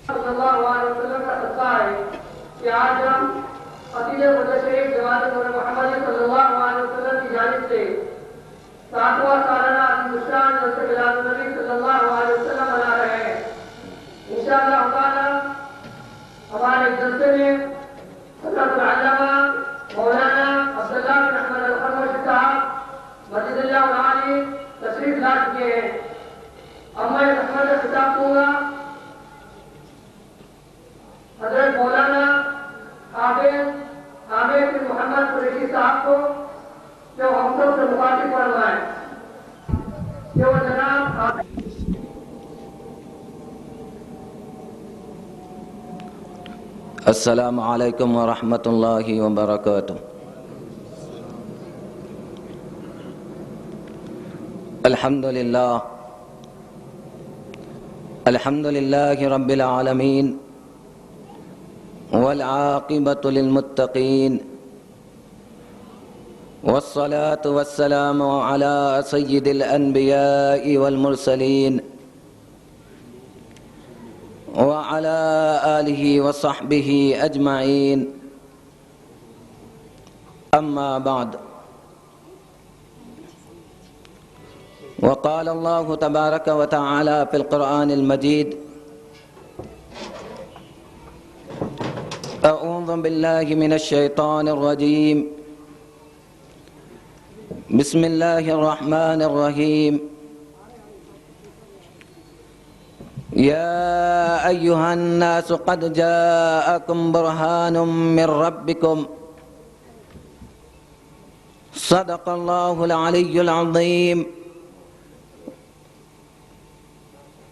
صلی اللہ علیہ وسلم کا صدقہ ہے کہ آج ہم عقیدہ مدرسہ شریف جماعت محمد صلی اللہ علیہ وسلم کی جانب سے 7واں سالانہ ہندوستان جلسہ میلاد النبی صلی اللہ علیہ وسلم منا رہے ہیں۔ انشاءاللہ تعالی ہمارے جلسے میں حضرت العلامہ مولانا عبداللہ بن احمد الخرمشی صاحب مجد اللہ علی تشریف لا چکے ہیں۔ اب میں رحمت خطاب دوں گا حضرت مولانا حافظ عامر بن محمد قریشی صاحب کو جو ہم سب سے مخاطب فرمائیں کہ وہ جناب السلام علیکم ورحمۃ اللہ وبرکاتہ۔ الحمد للہ رب العالمین والعاقبۃ للمتقین والصلاة والسلام علی سید الانبیاء والمرسلین وعلى آلہ وصحبہ اجمعین، اما بعد، وقال اللہ تبارک وتعالی فی القرآن المجید: اعوذ باللہ من الشیطان الرجیم، بسم اللہ الرحمن الرحیم، یا ایہا الناس قد جاءکم برہان من ربکم، صدق اللہ العلی العظیم،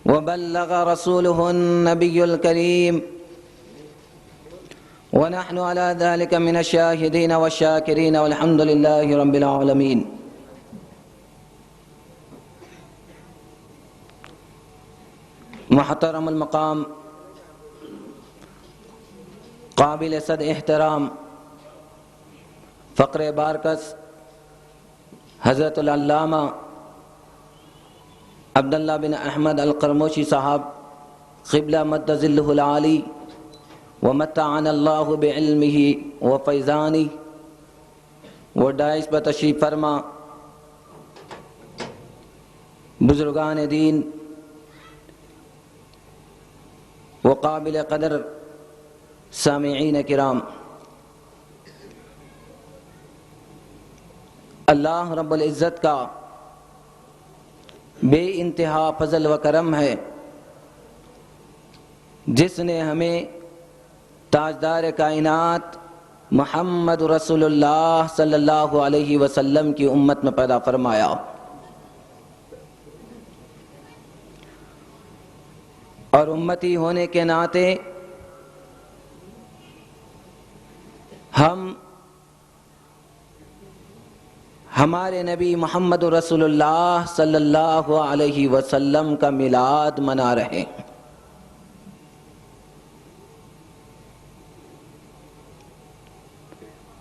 وبلغ رسولہ النبی الکریم، ونحن على ذلك من الشاهدين والشاكرين والحمد لله رب العالمين۔ محترم المقام، قابل صد احترام فقر بارکس حضرت العلامہ عبداللہ بن احمد القرموشی صاحب قبلہ مد ظلہ العالی ومتعنا اللہ بعلمہ وفیضانہ، وہ ڈائس پر تشریف فرما بزرگان دین وقابل قدر سامعین کرام، اللہ رب العزت کا بے انتہا فضل و کرم ہے جس نے ہمیں تاجدار کائنات محمد رسول اللہ صلی اللہ علیہ وسلم کی امت میں پیدا فرمایا، اور امتی ہونے کے ناطے ہم ہمارے نبی محمد رسول اللہ صلی اللہ علیہ وسلم کا میلاد منا رہے ہیں۔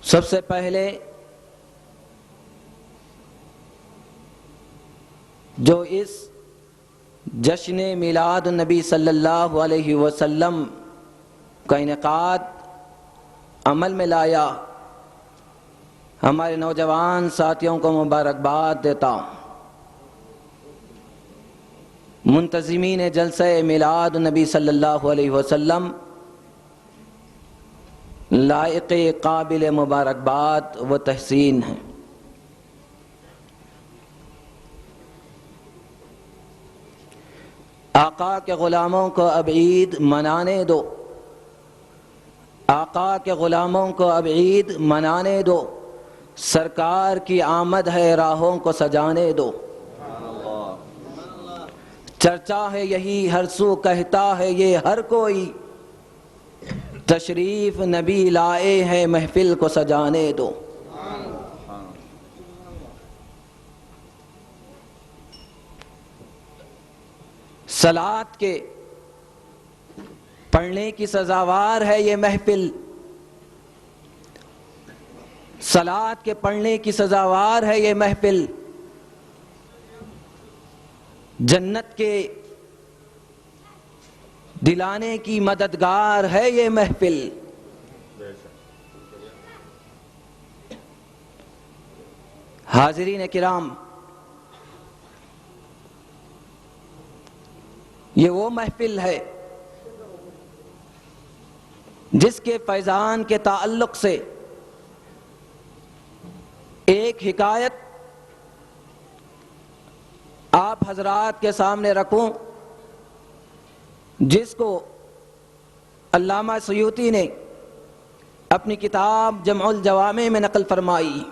سب سے پہلے جو اس جشن میلاد النبی صلی اللہ علیہ وسلم کا انعقاد عمل میں لایا، ہمارے نوجوان ساتھیوں کو مبارکباد دیتا ہوں۔ منتظمین جلسہ میلاد النبی صلی اللہ علیہ وسلم لائق قابل مبارکباد و تحسین ہیں۔ آقا کے غلاموں کو اب عید منانے دو، آقا کے غلاموں کو اب عید منانے دو، سرکار کی آمد ہے راہوں کو سجانے دو، چرچا ہے یہی ہر سو کہتا ہے یہ ہر کوئی، تشریف نبی لائے ہیں محفل کو سجانے دو۔ صلوات کے پڑھنے کی سزاوار ہے یہ محفل، صلوات کے پڑھنے کی سزاوار ہے یہ محفل، جنت کے دلانے کی مددگار ہے یہ محفل. حاضرین کرام، یہ وہ محفل ہے جس کے فیضان کے تعلق سے ایک حکایت آپ حضرات کے سامنے رکھوں، جس کو علامہ سیوطی نے اپنی کتاب جمع الجوامع میں نقل فرمائی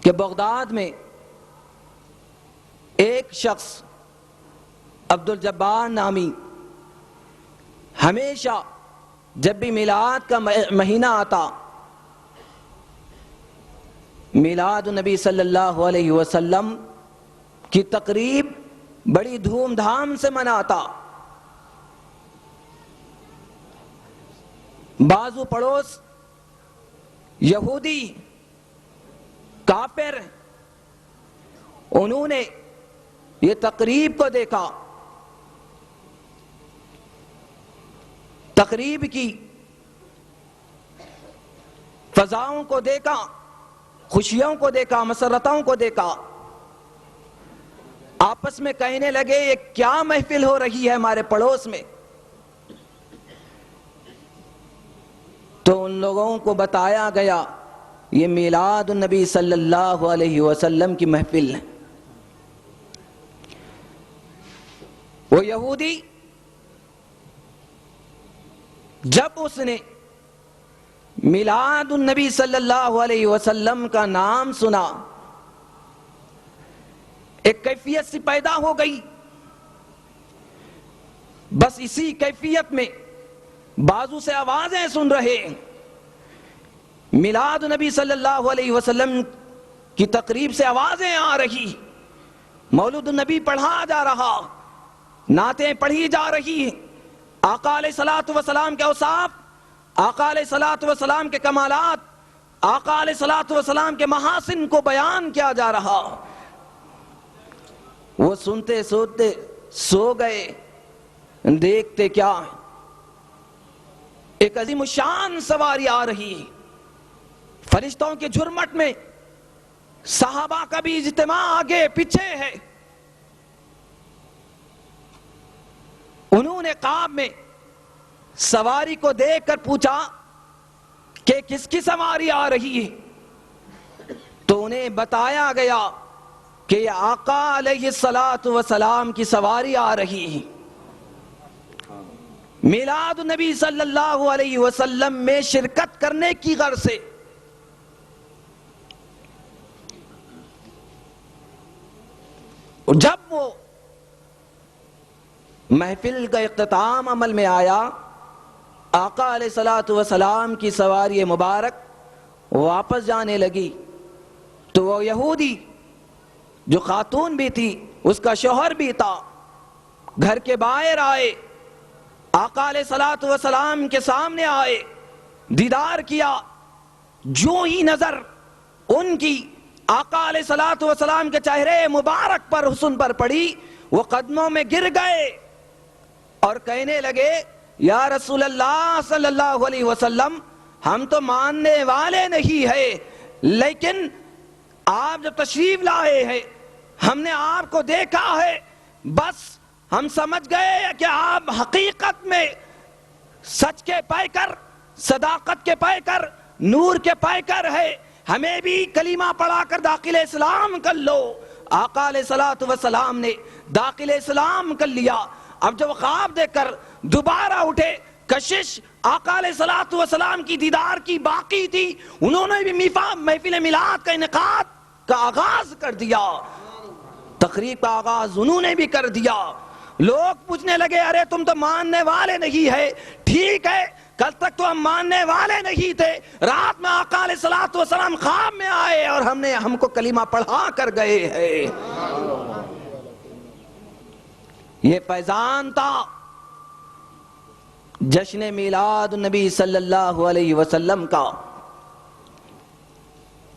کہ بغداد میں ایک شخص عبد الجبار نامی ہمیشہ جب بھی میلاد کا مہینہ آتا میلاد النبی صلی اللہ علیہ وسلم کی تقریب بڑی دھوم دھام سے مناتا. بازو پڑوس یہودی کافر انہوں نے یہ تقریب کو دیکھا، تقریب کی فضاؤں کو دیکھا، خوشیوں کو دیکھا، مسرتوں کو دیکھا. آپس میں کہنے لگے یہ کیا محفل ہو رہی ہے ہمارے پڑوس میں. تو ان لوگوں کو بتایا گیا یہ میلاد النبی صلی اللہ علیہ وسلم کی محفل ہے. وہ یہودی جب اس نے میلاد النبی صلی اللہ علیہ وسلم کا نام سنا، ایک کیفیت سی پیدا ہو گئی. بس اسی کیفیت میں بازو سے آوازیں سن رہے، میلاد النبی صلی اللہ علیہ وسلم کی تقریب سے آوازیں آ رہی، مولود النبی پڑھا جا رہا، نعتیں پڑھی جا رہی، آقا علیہ الصلوۃ والسلام کے اوصاف، آقا علیہ الصلوۃ والسلام کے کمالات، آقا علیہ الصلوۃ والسلام کے محاسن کو بیان کیا جا رہا. وہ سنتے سنتے سو گئے. دیکھتے کیا ایک عظیم الشان سواری آ رہی، فرشتوں کے جھرمٹ میں صحابہ کا بھی اجتماع آگے پیچھے ہے. انہوں نے خواب میں سواری کو دیکھ کر پوچھا کہ کس کی سواری آ رہی ہے. تو انہیں بتایا گیا کہ یہ آقا علیہ الصلوۃ والسلام کی سواری آ رہی ہے. میلاد النبی صلی اللہ علیہ وسلم میں شرکت کرنے کی غرض سے جب وہ محفل کا اختتام عمل میں آیا، آقا علیہ الصلوۃ والسلام کی سواری مبارک واپس جانے لگی، تو وہ یہودی جو خاتون بھی تھی، اس کا شوہر بھی تھا، گھر کے باہر آئے، آقا علیہ الصلوۃ والسلام کے سامنے آئے، دیدار کیا. جو ہی نظر ان کی آقا علیہ الصلوۃ والسلام کے چہرے مبارک پر حسن پر پڑی، وہ قدموں میں گر گئے اور کہنے لگے یا رسول اللہ صلی اللہ علیہ وسلم، ہم تو ماننے والے نہیں ہیں، لیکن آپ جب تشریف لائے ہیں، ہم نے آپ کو دیکھا ہے، بس ہم سمجھ گئے کہ آپ حقیقت میں سچ کے پیکر، صداقت کے پیکر، نور کے پیکر ہے، ہمیں بھی کلمہ پڑھا کر داخل اسلام کر لو. آقا علیہ الصلوۃ والسلام نے داخل اسلام کر لیا. اب جب خواب دیکھ کر دوبارہ اٹھے، کشش آقا علیہ الصلوۃ والسلام کی دیدار کی باقی تھی، انہوں نے بھی محفل میلاد کا انعقاد کا آغاز کر دیا، تقریب کا آغاز انہوں نے بھی کر دیا. لوگ پوچھنے لگے ارے تم تو ماننے والے نہیں ہے. ٹھیک ہے، کل تک تو ہم ماننے والے نہیں تھے، رات میں آقا علیہ الصلوۃ والسلام خواب میں آئے اور ہم کو کلمہ پڑھا کر گئے ہیں. یہ فیضان تھا جشن میلاد النبی صلی اللہ علیہ وسلم کا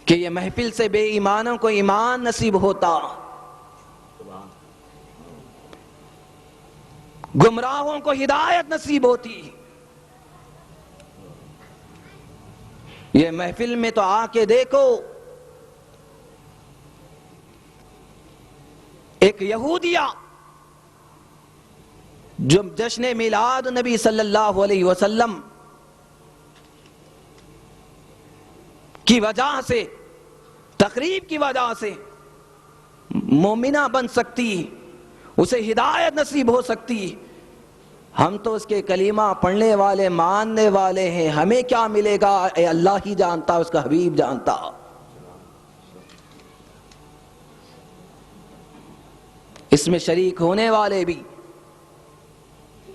کہ یہ محفل سے بے ایمانوں کو ایمان نصیب ہوتا. گمراہوں کو ہدایت نصیب ہوتی. یہ محفل میں تو آ کے دیکھو, ایک یہودیہ جو جشن میلاد نبی صلی اللہ علیہ وسلم کی وجہ سے, تقریب کی وجہ سے مومنہ بن سکتی, اسے ہدایت نصیب ہو سکتی. ہم تو اس کے کلمہ پڑھنے والے, ماننے والے ہیں, ہمیں کیا ملے گا اے اللہ ہی جانتا, اس کا حبیب جانتا. اس میں شریک ہونے والے بھی,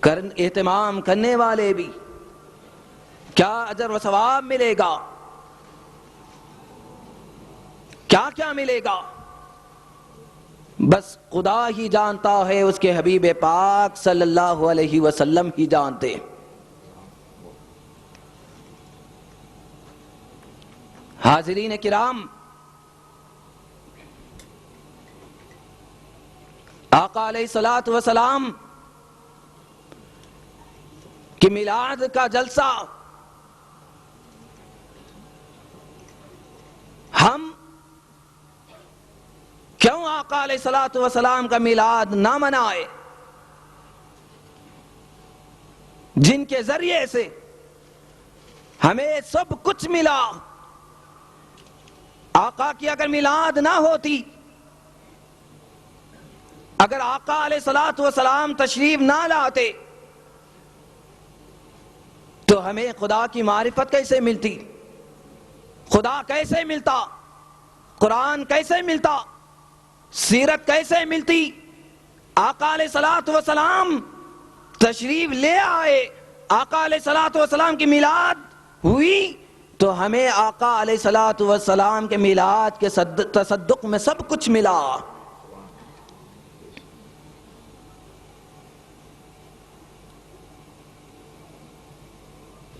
اہتمام کرنے والے بھی, کیا اجر و ثواب ملے گا, کیا کیا ملے گا, بس خدا ہی جانتا ہے, اس کے حبیب پاک صلی اللہ علیہ وسلم ہی جانتے. حاضرین کرام, آقا علیہ الصلوۃ والسلام کہ میلاد کا جلسہ ہم کیوں آقا علیہ الصلوۃ والسلام کا میلاد نہ منائے, جن کے ذریعے سے ہمیں سب کچھ ملا. آقا کی اگر میلاد نہ ہوتی, اگر آقا علیہ الصلوۃ والسلام تشریف نہ لاتے, تو ہمیں خدا کی معرفت کیسے ملتی, خدا کیسے ملتا, قرآن کیسے ملتا, سیرت کیسے ملتی. آقا علیہ الصلوۃ والسلام تشریف لے آئے, آقا علیہ الصلوۃ والسلام کی میلاد ہوئی, تو ہمیں آقا علیہ الصلوۃ والسلام کے میلاد کے تصدق میں سب کچھ ملا.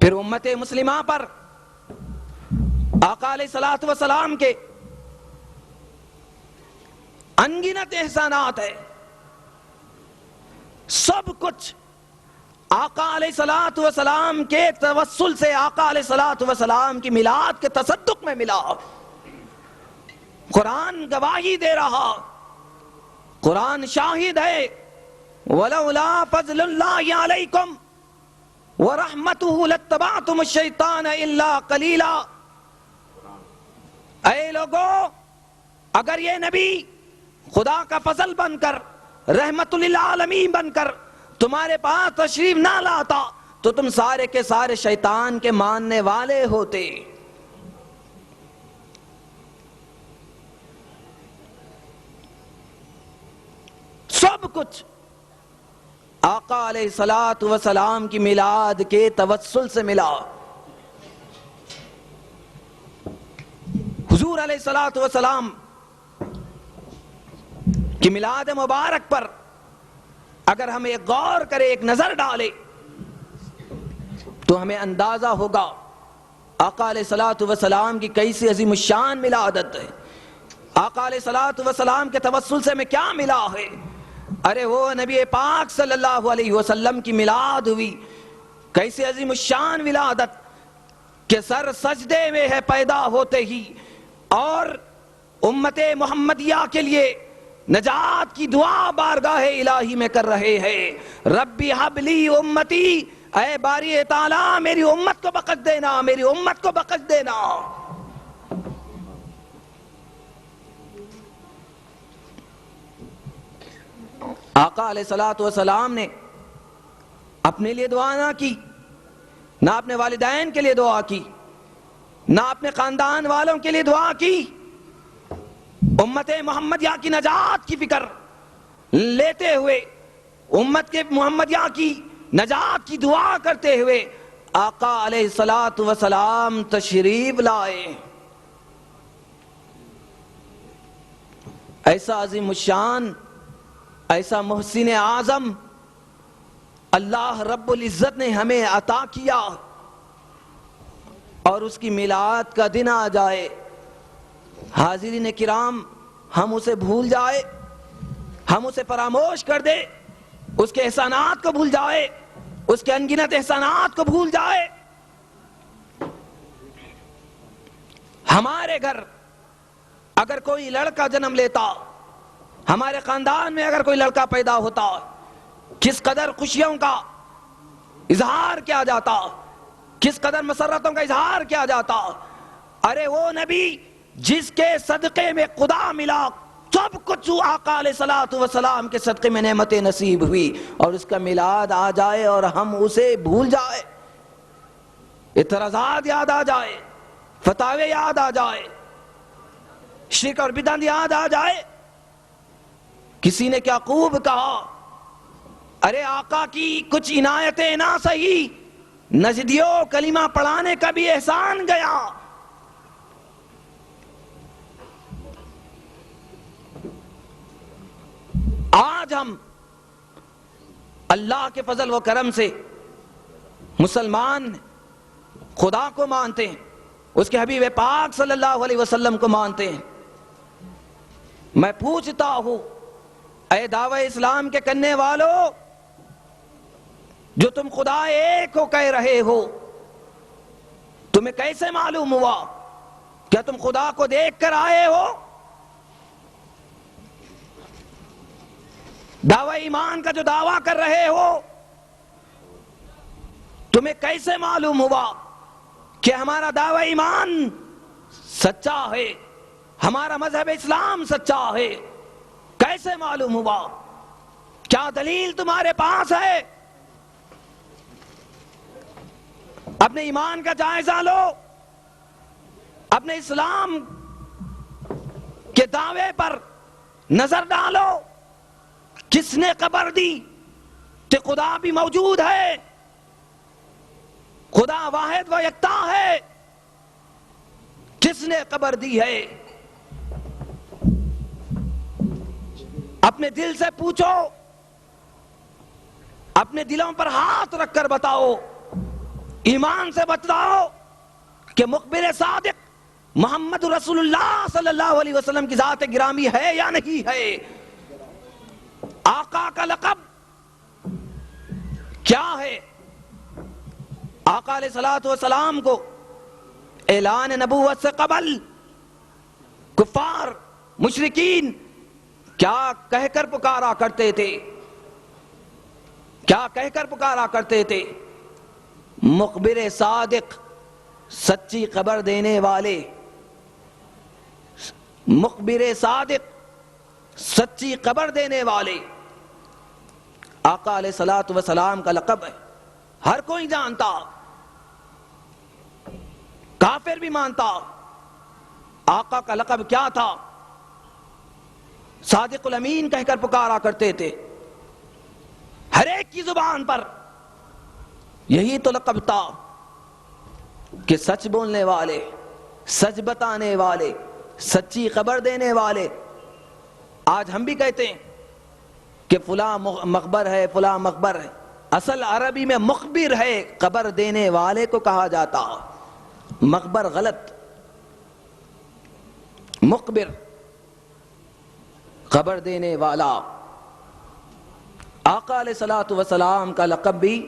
پھر امت مسلمہ پر آقا علیہ الصلوۃ والسلام کے انگنت احسانات ہے. سب کچھ آقا علیہ الصلوۃ والسلام کے توسل سے, آقا علیہ الصلوۃ والسلام کی میلاد کے تصدق میں ملا. قرآن گواہی دے رہا, قرآن شاہد ہے, وَلَوْلَا فَضْلُ اللَّهِ عَلَيْكُمْ وَرَحْمَتُهُ لَاتَّبَعْتُمُ الشَّيْطَانَ إِلَّا قَلِيلًا. اے لوگو, اگر یہ نبی خدا کا فضل بن کر, رحمت للعالمین بن کر تمہارے پاس تشریف نہ لاتا, تو تم سارے کے سارے شیطان کے ماننے والے ہوتے. سب کچھ آقا علیہ الصلوۃ والسلام کی میلاد کے توسل سے ملا. حضور علیہ الصلوۃ والسلام کی میلاد مبارک پر اگر ہم ایک غور کرے, ایک نظر ڈالے, تو ہمیں اندازہ ہوگا آقا علیہ الصلوۃ والسلام کی کیسی عظیم الشان میلادت ہے. آقا علیہ الصلوۃ والسلام کے توسل سے ہمیں کیا ملا ہے. ارے وہ نبی پاک صلی اللہ علیہ وسلم کی میلاد ہوئی, کیسی عظیم الشان ولادت کہ سر سجدے میں ہے پیدا ہوتے ہی, اور امت محمدیہ کے لیے نجات کی دعا بارگاہ الہی میں کر رہے ہیں. ربی حب لی امتی, اے باری تعالیٰ میری امت کو بخش دینا, میری امت کو بخش دینا. آقا علیہ الصلوۃ والسلام نے اپنے لیے دعا نہ کی, نہ اپنے والدین کے لیے دعا کی, نہ اپنے خاندان والوں کے لیے دعا کی. امت محمدیہ کی نجات کی فکر لیتے ہوئے, امت کے محمدیہ کی نجات کی دعا کرتے ہوئے آقا علیہ الصلوۃ والسلام تشریف لائے. ایسا عظیم الشان, ایسا محسن اعظم اللہ رب العزت نے ہمیں عطا کیا, اور اس کی میلاد کا دن آ جائے, حاضرین کرام, ہم اسے بھول جائے, ہم اسے فراموش کر دے, اس کے احسانات کو بھول جائے، اس کے انگنت احسانات کو بھول جائے۔ ہمارے گھر اگر کوئی لڑکا جنم لیتا، ہمارے خاندان میں اگر کوئی لڑکا پیدا ہوتا، کس قدر خوشیوں کا اظہار کیا جاتا، کس قدر مسرتوں کا اظہار کیا جاتا۔ ارے وہ نبی جس کے صدقے میں خدا ملا، سب کچھ آقا علیہ الصلوۃ والسلام کے صدقے میں نعمتیں نصیب ہوئی، اور اس کا میلاد آ جائے اور ہم اسے بھول جائے، اعتراضات یاد آ جائے، فتاوے یاد آ جائے، شرک اور بدعت یاد آ جائے۔ کسی نے کیا خوب کہا، ارے آقا کی کچھ عنایتیں نہ سہی، نجدیوں کلمہ پڑھانے کا بھی احسان گیا۔ آج ہم اللہ کے فضل و کرم سے مسلمان خدا کو مانتے ہیں، اس کے حبیب پاک صلی اللہ علیہ وسلم کو مانتے ہیں۔ میں پوچھتا ہوں، اے دعوی اسلام کے کرنے والوں، جو تم خدا ایک کو کہہ رہے ہو، تمہیں کیسے معلوم ہوا؟ کیا تم خدا کو دیکھ کر آئے ہو؟ دعوی ایمان کا جو دعویٰ کر رہے ہو، تمہیں کیسے معلوم ہوا کہ ہمارا دعوی ایمان سچا ہے، ہمارا مذہب اسلام سچا ہے؟ کیسے معلوم ہوا؟ کیا دلیل تمہارے پاس ہے؟ اپنے ایمان کا جائزہ لو، اپنے اسلام کے دعوے پر نظر ڈالو۔ کس نے خبر دی کہ خدا بھی موجود ہے، خدا واحد و یکتا ہے؟ کس نے خبر دی ہے؟ اپنے دل سے پوچھو، اپنے دلوں پر ہاتھ رکھ کر بتاؤ، ایمان سے بتاؤ کہ مخبر صادق محمد رسول اللہ صلی اللہ علیہ وسلم کی ذات گرامی ہے یا نہیں ہے؟ آقا کا لقب کیا ہے؟ آقا علیہ الصلوۃ والسلام کو اعلان نبوت سے قبل کفار مشرکین کیا کہہ کر پکارا کرتے تھے؟ کیا کہہ کر پکارا کرتے تھے؟ مخبر صادق، سچی خبر دینے والے، مخبر صادق، سچی خبر دینے والے۔ آقا علیہ الصلوۃ والسلام کا لقب ہے، ہر کوئی جانتا، کافر بھی مانتا۔ آقا کا لقب کیا تھا؟ صادق الامین کہہ کر پکارا کرتے تھے، ہر ایک کی زبان پر یہی تو لقب تھا کہ سچ بولنے والے، سچ بتانے والے، سچی خبر دینے والے۔ آج ہم بھی کہتے ہیں کہ فلاں مخبر ہے، فلاں مخبر ہے، اصل عربی میں مخبر ہے، خبر دینے والے کو کہا جاتا۔ مخبر غلط، مخبر خبر دینے والا۔ آقا علیہ الصلوۃ والسلام کا لقب بھی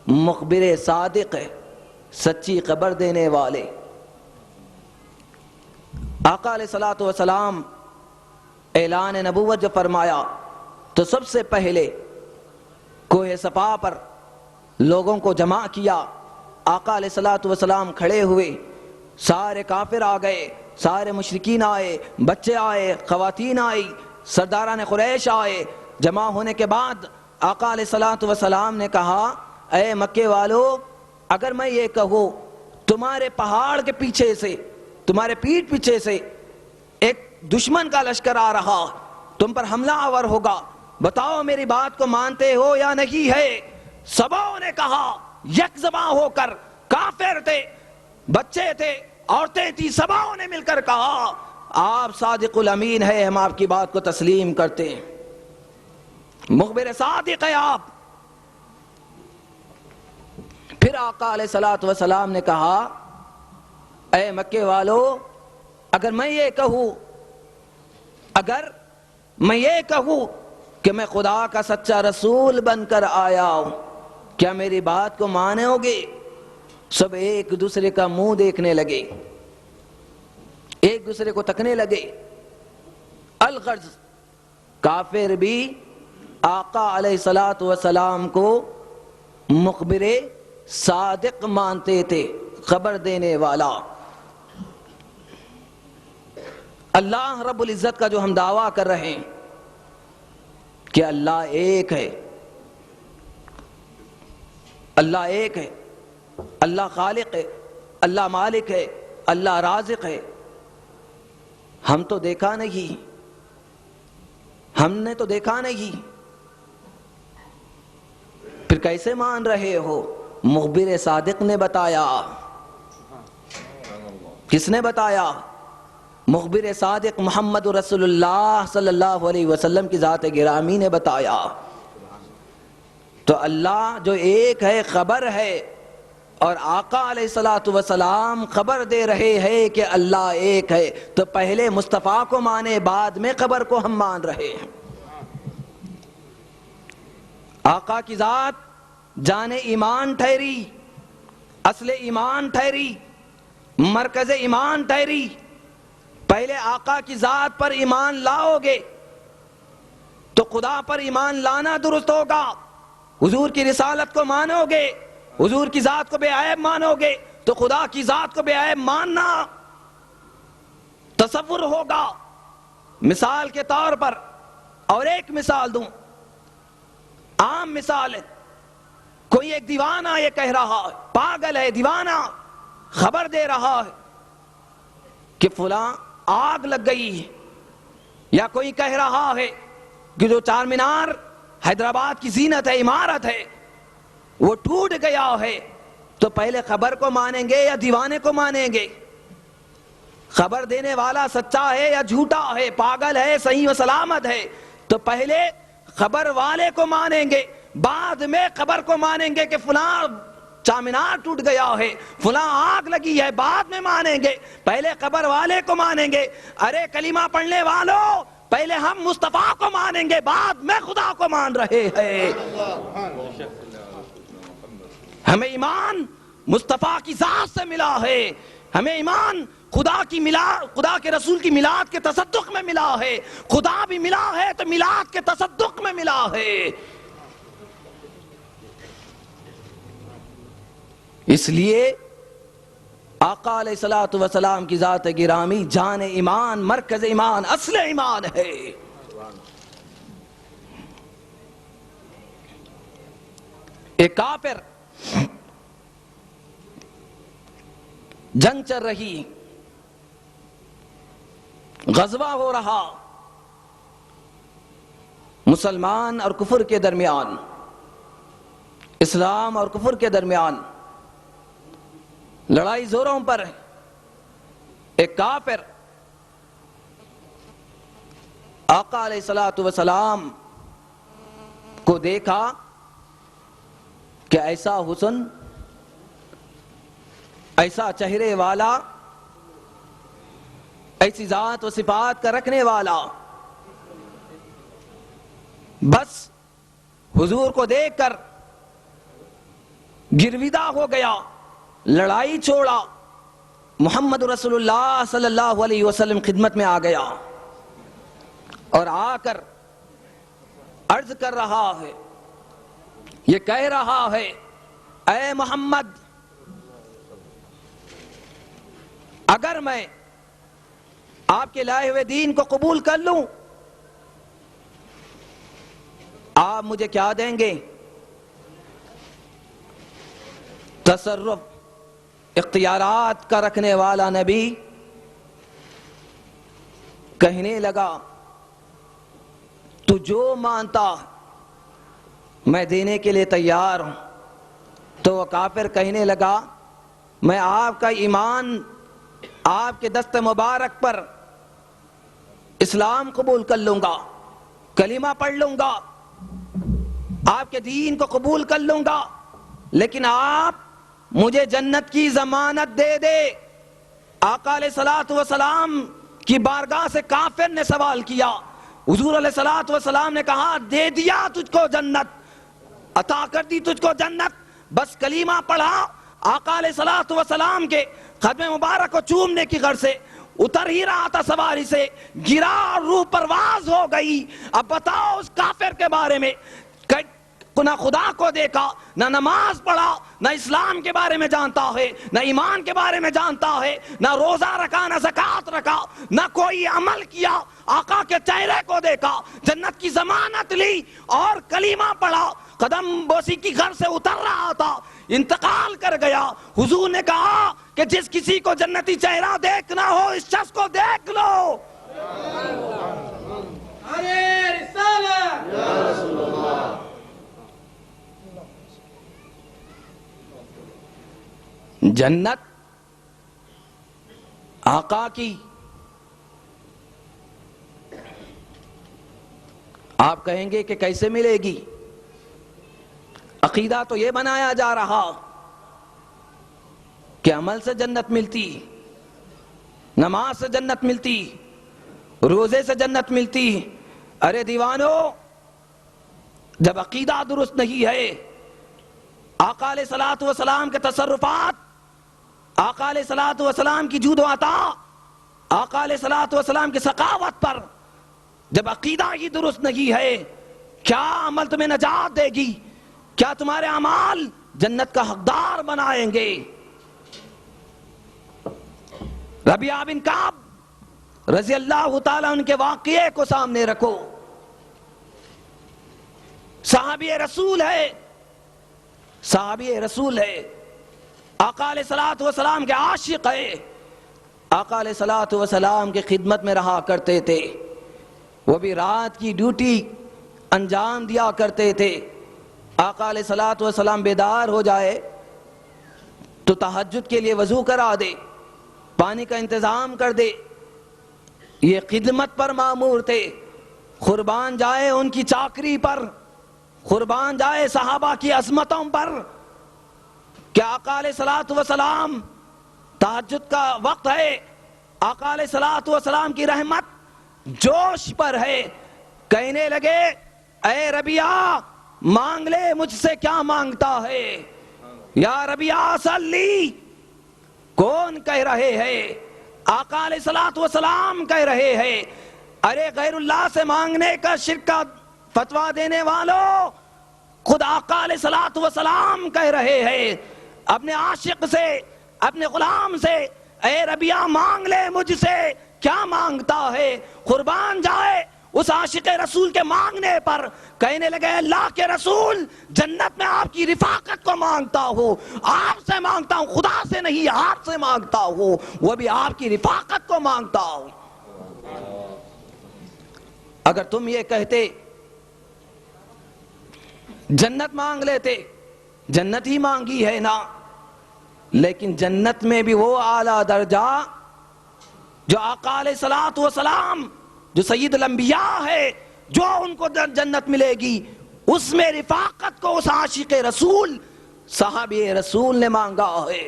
مخبر صادق ہے، سچی خبر دینے والے۔ آقا علیہ الصلوۃ والسلام اعلان نبوت جو فرمایا تو سب سے پہلے کوہ صفا پر لوگوں کو جمع کیا۔ آقا علیہ الصلوۃ والسلام کھڑے ہوئے، سارے کافر آ گئے، سارے مشرکین آئے، بچے آئے، خواتین آئی، سرداران قریش آئے۔ جمع ہونے کے بعد آقا علیہ الصلوۃ والسلام نے کہا، اے مکے والو، اگر میں یہ کہوں تمہارے پہاڑ کے پیچھے سے، تمہارے پیٹھ پیچھے سے ایک دشمن کا لشکر آ رہا، تم پر حملہ آور ہوگا، بتاؤ میری بات کو مانتے ہو یا نہیں ہے؟ سبوں نے کہا یک زباں ہو کر، کافر تھے، بچے تھے، عورتیں تھی، سبوں نے مل کر کہا آپ صادق الامین ہے، ہم آپ کی بات کو تسلیم کرتے ہیں، مخبر صادق ہے آپ۔ پھر آقا علیہ الصلوۃ والسلام نے کہا، اے مکے والو، اگر میں یہ کہوں کہ میں خدا کا سچا رسول بن کر آیا ہوں، کیا میری بات کو مانو گے؟ سب ایک دوسرے کا منہ دیکھنے لگے، ایک دوسرے کو تکنے لگے۔ الغرض کافر بھی آقا علیہ الصلوۃ والسلام کو مخبر صادق مانتے تھے، خبر دینے والا۔ اللہ رب العزت کا جو ہم دعویٰ کر رہے ہیں کہ اللہ ایک ہے، اللہ ایک ہے، اللہ خالق ہے، اللہ مالک ہے، اللہ رازق ہے، ہم تو دیکھا نہیں، ہم نے تو دیکھا نہیں، پھر کیسے مان رہے ہو؟ مخبر صادق نے بتایا۔ کس نے بتایا؟ مخبر صادق محمد رسول اللہ صلی اللہ علیہ وسلم کی ذات گرامی نے بتایا۔ تو اللہ جو ایک ہے خبر ہے، اور آقا علیہ الصلوۃ والسلام خبر دے رہے ہیں کہ اللہ ایک ہے، تو پہلے مصطفیٰ کو مانے، بعد میں خبر کو ہم مان رہے ہیں۔ آقا کی ذات جان ایمان ٹھہری، اصل ایمان ٹھہری، مرکز ایمان ٹھہری۔ پہلے آقا کی ذات پر ایمان لاؤ گے تو خدا پر ایمان لانا درست ہوگا۔ حضور کی رسالت کو مانو گے، حضور کی ذات کو بے عیب مانو گے تو خدا کی ذات کو بے عیب ماننا تصور ہوگا۔ مثال کے طور پر اور ایک مثال دوں، عام مثال ہے، کوئی ایک دیوانہ یہ کہہ رہا ہے، پاگل ہے، دیوانہ خبر دے رہا ہے کہ فلاں آگ لگ گئی ہے، یا کوئی کہہ رہا ہے کہ جو چار مینار حیدرآباد کی زینت ہے، عمارت ہے، وہ ٹوٹ گیا ہے، تو پہلے خبر کو مانیں گے یا دیوانے کو مانیں گے؟ خبر دینے والا سچا ہے یا جھوٹا ہے، پاگل ہے، صحیح و سلامت ہے، تو پہلے خبر والے کو مانیں گے، بعد میں خبر کو مانیں گے کہ فلاں چامینار ٹوٹ گیا ہے، فلاں آگ لگی ہے، بعد میں مانیں گے، پہلے خبر والے کو مانیں گے۔ ارے کلمہ پڑھنے والوں، پہلے ہم مصطفیٰ کو مانیں گے، بعد میں خدا کو مان رہے ہیں۔ ہمیں ایمان مصطفیٰ کی ذات سے ملا ہے، ہمیں ایمان خدا کے رسول کی میلاد کے تصدق میں ملا ہے، خدا بھی ملا ہے تو میلاد کے تصدق میں ملا ہے۔ اس لیے آقا علیہ الصلوۃ والسلام کی ذات گرامی جان ایمان، مرکز ایمان، اصل ایمان ہے۔ ایک کافر، جنگ چل رہی، غزوہ ہو رہا، مسلمان اور کفر کے درمیان، اسلام اور کفر کے درمیان لڑائی زوروں پر ہے۔ ایک کافر آقا علیہ الصلوۃ والسلام کو دیکھا کہ ایسا حسن، ایسا چہرے والا، ایسی ذات و صفات کا رکھنے والا، بس حضور کو دیکھ کر گرویدہ ہو گیا، لڑائی چھوڑا، محمد رسول اللہ صلی اللہ علیہ وسلم خدمت میں آ گیا، اور آ کر عرض کر رہا ہے، یہ کہہ رہا ہے، اے محمد، اگر میں آپ کے لائے ہوئے دین کو قبول کر لوں، آپ مجھے کیا دیں گے؟ تصرف، اختیارات کا رکھنے والا نبی کہنے لگا، تو جو مانتا میں دینے کے لیے تیار ہوں۔ تو وہ کافر کہنے لگا، میں آپ کا ایمان، آپ کے دست مبارک پر اسلام قبول کر لوں گا، کلمہ پڑھ لوں گا، آپ کے دین کو قبول کر لوں گا، لیکن آپ مجھے جنت کی ضمانت دے دے۔ آقا علیہ الصلوۃ والسلام کی بارگاہ سے کافر نے سوال کیا، حضور علیہ الصلوۃ والسلام نے کہا دے دیا تجھ کو جنت، عطا کر دی تجھ کو جنت، بس کلمہ پڑھا۔ آقا علیہ الصلوۃ والسلام کے قدم مبارک کو چومنے کی غرض سے اتر ہی رہا تھا سواری سے، گرا اور روح پرواز ہو گئی۔ اب بتاؤ اس کافر کے بارے میں، نہ خدا کو دیکھا، نہ نماز پڑھا، نہ اسلام کے بارے میں جانتا ہے، نہ ایمان کے بارے میں جانتا ہے، نہ روزہ رکھا، نہ زکوٰۃ رکھا، نہ کوئی عمل کیا، آقا کے چہرے کو دیکھا، جنت کی ضمانت لی اور کلمہ پڑھا، قدم بوسی کی گھر سے اتر رہا تھا، انتقال کر گیا۔ حضور نے کہا کہ جس کسی کو جنتی چہرہ دیکھنا ہو اس شخص کو دیکھ لو۔ جنت آقا کی، آپ کہیں گے کہ کیسے ملے گی؟ عقیدہ تو یہ بنایا جا رہا کہ عمل سے جنت ملتی، نماز سے جنت ملتی، روزے سے جنت ملتی۔ ارے دیوانو، جب عقیدہ درست نہیں ہے، آقا علیہ الصلوۃ والسلام کے تصرفات، آقا علیہ الصلوۃ والسلام کی جود و عطا، آقا علیہ الصلوۃ والسلام کی سخاوت پر جب عقیدہ ہی درست نہیں ہے، کیا عمل تمہیں نجات دے گی؟ کیا تمہارے اعمال جنت کا حقدار بنائیں گے؟ ربیعہ بن کعب رضی اللہ تعالیٰ ان کے واقعے کو سامنے رکھو۔ صحابی رسول ہے، صحابی رسول ہے، آقا علیہ الصلوۃ والسلام کے عاشق ہے، آقا علیہ الصلوۃ والسلام کی خدمت میں رہا کرتے تھے، وہ بھی رات کی ڈیوٹی انجام دیا کرتے تھے۔ آقا علیہ الصلوۃ والسلام بیدار ہو جائے تو تہجد کے لیے وضو کرا دے، پانی کا انتظام کر دے، یہ خدمت پر مامور تھے۔ قربان جائے ان کی چاکری پر، قربان جائے صحابہ کی عظمتوں پر کہ آقا علیہ الصلوۃ والسلام، تہجد کا وقت ہے، آقا علیہ الصلوۃ والسلام کی رحمت جوش پر ہے، کہنے لگے اے ربیعہ مانگ لے مجھ سے کیا مانگتا ہے، یا ربیعہ صلی، کون کہہ رہے ہیں؟ آقا علیہ الصلوۃ والسلام کہہ رہے ہیں۔ ارے غیر اللہ سے مانگنے کا شرک کا فتویٰ دینے والوں، خود آقا علیہ الصلوۃ والسلام کہہ رہے ہیں اپنے عاشق سے، اپنے غلام سے، اے ربیعہ مانگ لے مجھ سے کیا مانگتا ہے۔ قربان جائے اس عاشق رسول کے مانگنے پر، کہنے لگے اللہ کے رسول جنت میں آپ کی رفاقت کو مانگتا ہوں، آپ سے مانگتا ہوں، خدا سے نہیں آپ سے مانگتا ہوں، وہ بھی آپ کی رفاقت کو مانگتا ہوں۔ اگر تم یہ کہتے جنت مانگ لیتے، جنت ہی مانگی ہے نا، لیکن جنت میں بھی وہ اعلیٰ درجہ جو آقا علیہ الصلوۃ والسلام، جو سید الانبیاء ہے، جو ان کو جنت ملے گی، اس میں رفاقت کو اس عاشق رسول، صحابی رسول نے مانگا ہے۔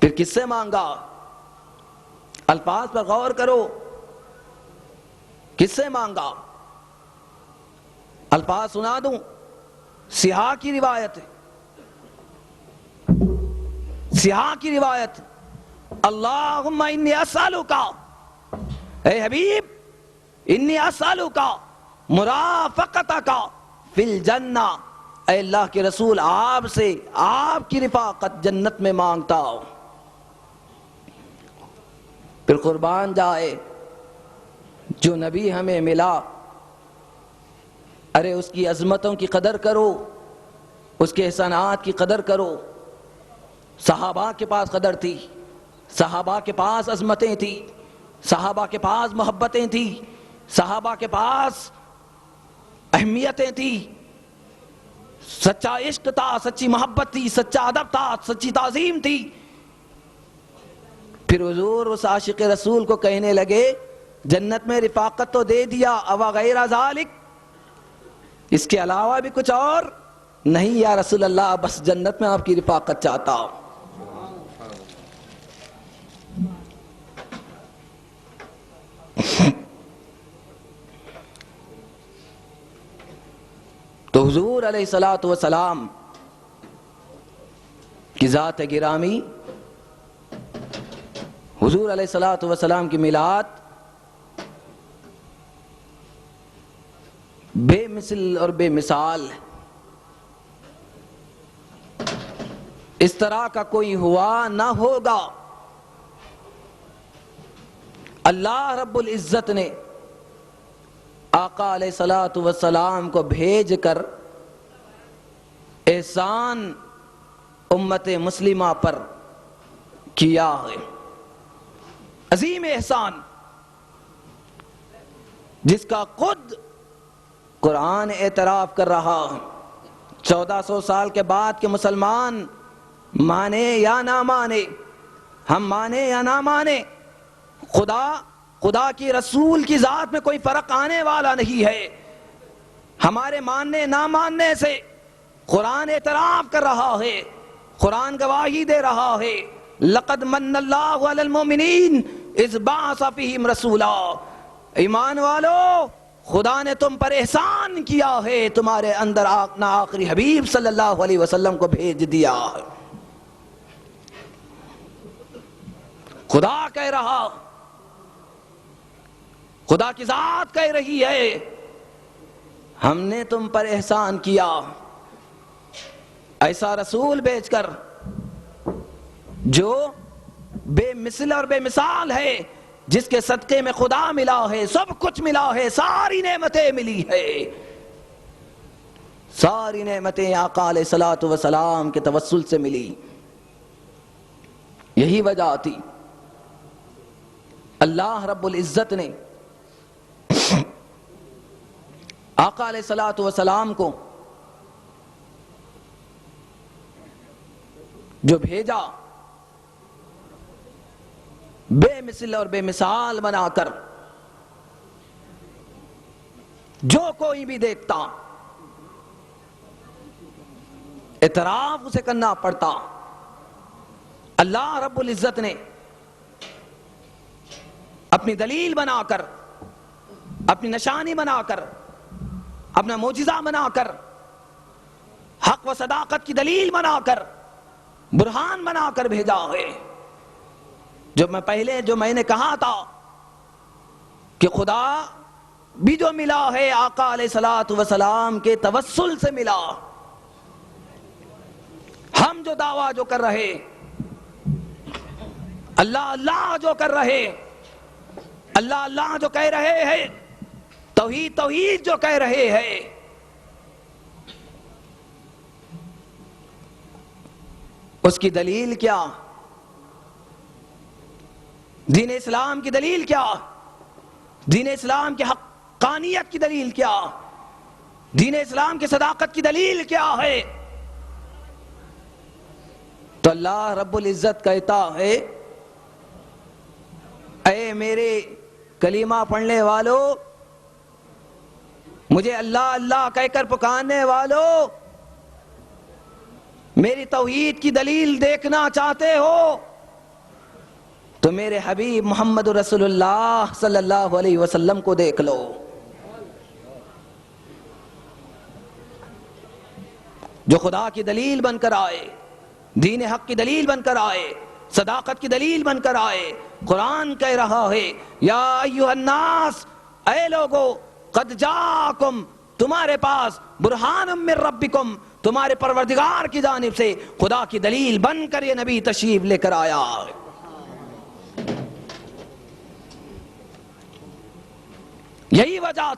پھر کس سے مانگا؟ الفاظ پر غور کرو، کس سے مانگا؟ الفاظ سنا دوں، سیاح کی روایت ہے، سیاح کی روایت، اللہم انی اسألک، اے حبیب انی اسألک مرافقتک فی الجنہ، اے اللہ کے رسول آپ سے آپ کی رفاقت جنت میں مانگتا ہوں۔ پھر قربان جائے جو نبی ہمیں ملا، ارے اس کی عظمتوں کی قدر کرو، اس کے احسانات کی قدر کرو۔ صحابہ کے پاس قدر تھی، صحابہ کے پاس عظمتیں تھی، صحابہ کے پاس محبتیں تھی، صحابہ کے پاس اہمیتیں تھی، سچا عشق تھا، سچی محبت تھی، سچا ادب تھا، سچی تعظیم تھی۔ پھر حضور اس عاشق رسول کو کہنے لگے جنت میں رفاقت تو دے دیا، اوا غیر ذالک، اس کے علاوہ بھی کچھ اور؟ نہیں یا رسول اللہ، بس جنت میں آپ کی رفاقت چاہتا ہوں۔ تو حضور علیہ الصلوۃ والسلام کی ذات گرامی، حضور علیہ الصلوۃ والسلام کی میلاد بے مثل اور بے مثال، اس طرح کا کوئی ہوا نہ ہوگا۔ اللہ رب العزت نے آقا علیہ الصلوۃ والسلام کو بھیج کر احسان امت مسلمہ پر کیا ہے، عظیم احسان جس کا خود قرآن اعتراف کر رہا ہے۔ 1400 سال کے بعد کے مسلمان مانے یا نہ مانے، ہم مانے یا نہ مانے، خدا کی رسول کی ذات میں کوئی فرق آنے والا نہیں ہے۔ ہمارے ماننے نہ ماننے سے قرآن اعتراف کر رہا ہے، قرآن گواہی دے رہا ہے، لقد من اللہ علی المؤمنین اذ بعث فیہم رسولا، ایمان والو خدا نے تم پر احسان کیا ہے، تمہارے اندر اپنا آخری حبیب صلی اللہ علیہ وسلم کو بھیج دیا۔ خدا کہہ رہا، خدا کی ذات کہہ رہی ہے، ہم نے تم پر احسان کیا، ایسا رسول بھیج کر جو بے مثل اور بے مثال ہے، جس کے صدقے میں خدا ملا ہے، سب کچھ ملا ہے، ساری نعمتیں ملی ہے، ساری نعمتیں آقا علیہ الصلوۃ والسلام کے توسل سے ملی۔ یہی وجہ تھی اللہ رب العزت نے آقا علیہ الصلوۃ والسلام کو جو بھیجا بے مثل اور بے مثال بنا کر، جو کوئی بھی دیکھتا اعتراف اسے کرنا پڑتا۔ اللہ رب العزت نے اپنی دلیل بنا کر، اپنی نشانی بنا کر، اپنا معجزہ بنا کر، حق و صداقت کی دلیل بنا کر، برہان بنا کر بھیجا ہے۔ جو میں نے کہا تھا کہ خدا بھی جو ملا ہے آقا علیہ الصلوۃ والسلام کے توسل سے ملا۔ ہم جو دعویٰ جو کر رہے، اللہ اللہ جو کر رہے، اللہ اللہ جو کہہ رہے ہیں، توحید توحید جو کہہ رہے ہیں، اس کی دلیل کیا؟ دین اسلام کی دلیل کیا؟ دین اسلام کی حقانیت کی دلیل کیا؟ دین اسلام کی صداقت کی دلیل کیا ہے؟ تو اللہ رب العزت کہتا ہے، اے میرے کلمہ پڑھنے والو، مجھے اللہ اللہ کہہ کر پکارنے والو، میری توحید کی دلیل دیکھنا چاہتے ہو تو میرے حبیب محمد رسول اللہ صلی اللہ علیہ وسلم کو دیکھ لو۔ جو خدا کی دلیل بن کر آئے، دین حق کی دلیل بن کر آئے، صداقت کی دلیل بن کر آئے۔ قرآن کہہ رہا ہے، یا ایھا الناس، اے لوگو، قد جاءکم، تمہارے پاس، برہان من ربکم، تمہارے پروردگار کی جانب سے خدا کی دلیل بن کر یہ نبی تشریف لے کر آیا۔ یہی وجہ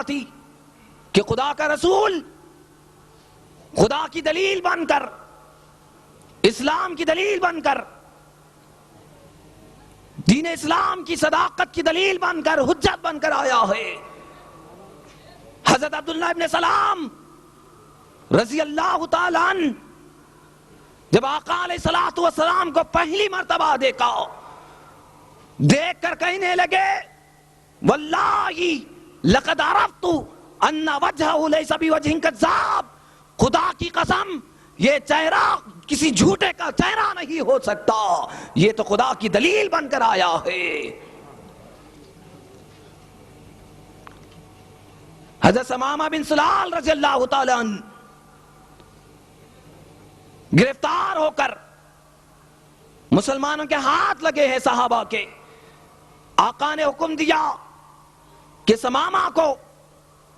تھی کہ خدا کا رسول خدا کی دلیل بن کر، اسلام کی دلیل بن کر، دین اسلام کی صداقت کی دلیل بن کر، حجت بن کر آیا ہے۔ حضرت عبداللہ ابن سلام رضی اللہ تعالیٰ عنہ جب آقا علیہ الصلوۃ والسلام کو پہلی مرتبہ دیکھا، دیکھ کر کہنے لگے، واللہ لقد عرفت ان وجہہ لیس بوجہ کذاب، خدا کی قسم یہ چہرہ کسی جھوٹے کا چہرہ نہیں ہو سکتا، یہ تو خدا کی دلیل بن کر آیا ہے۔ حضرت ثمامہ بن سلال رضی اللہ تعالیٰ عنہ گرفتار ہو کر مسلمانوں کے ہاتھ لگے ہیں صحابہ کے. آقا نے حکم دیا کہ ثمامہ کو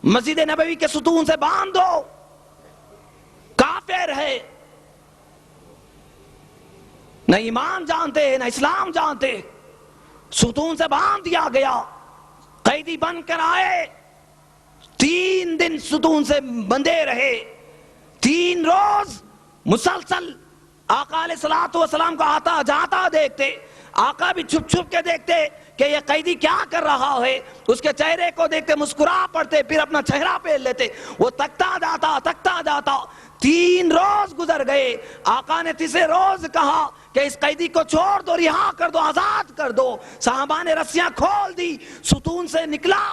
مسجد نبوی کے ستون سے باندھ دو، کافر ہے، نہ ایمان جانتے نہ اسلام جانتے. ستون سے باندھ دیا گیا، قیدی بن کر آئے، 3 دن ستون سے بندھے رہے. 3 روز مسلسل آقا علیہ الصلوۃ والسلام کو آتا جاتا دیکھتے. آقا بھی چھپ چھپ کے دیکھتے کہ یہ قیدی کیا کر رہا ہے. اس کے چہرے کو دیکھتے مسکرا پڑتے، پھر اپنا چہرہ پھیر لیتے. وہ تکتا جاتا. 3 روز گزر گئے. آقا نے تیسرے روز کہا کہ اس قیدی کو چھوڑ دو، رہا کر دو، آزاد کر دو. صحابہ نے رسیاں کھول دی، ستون سے نکلا،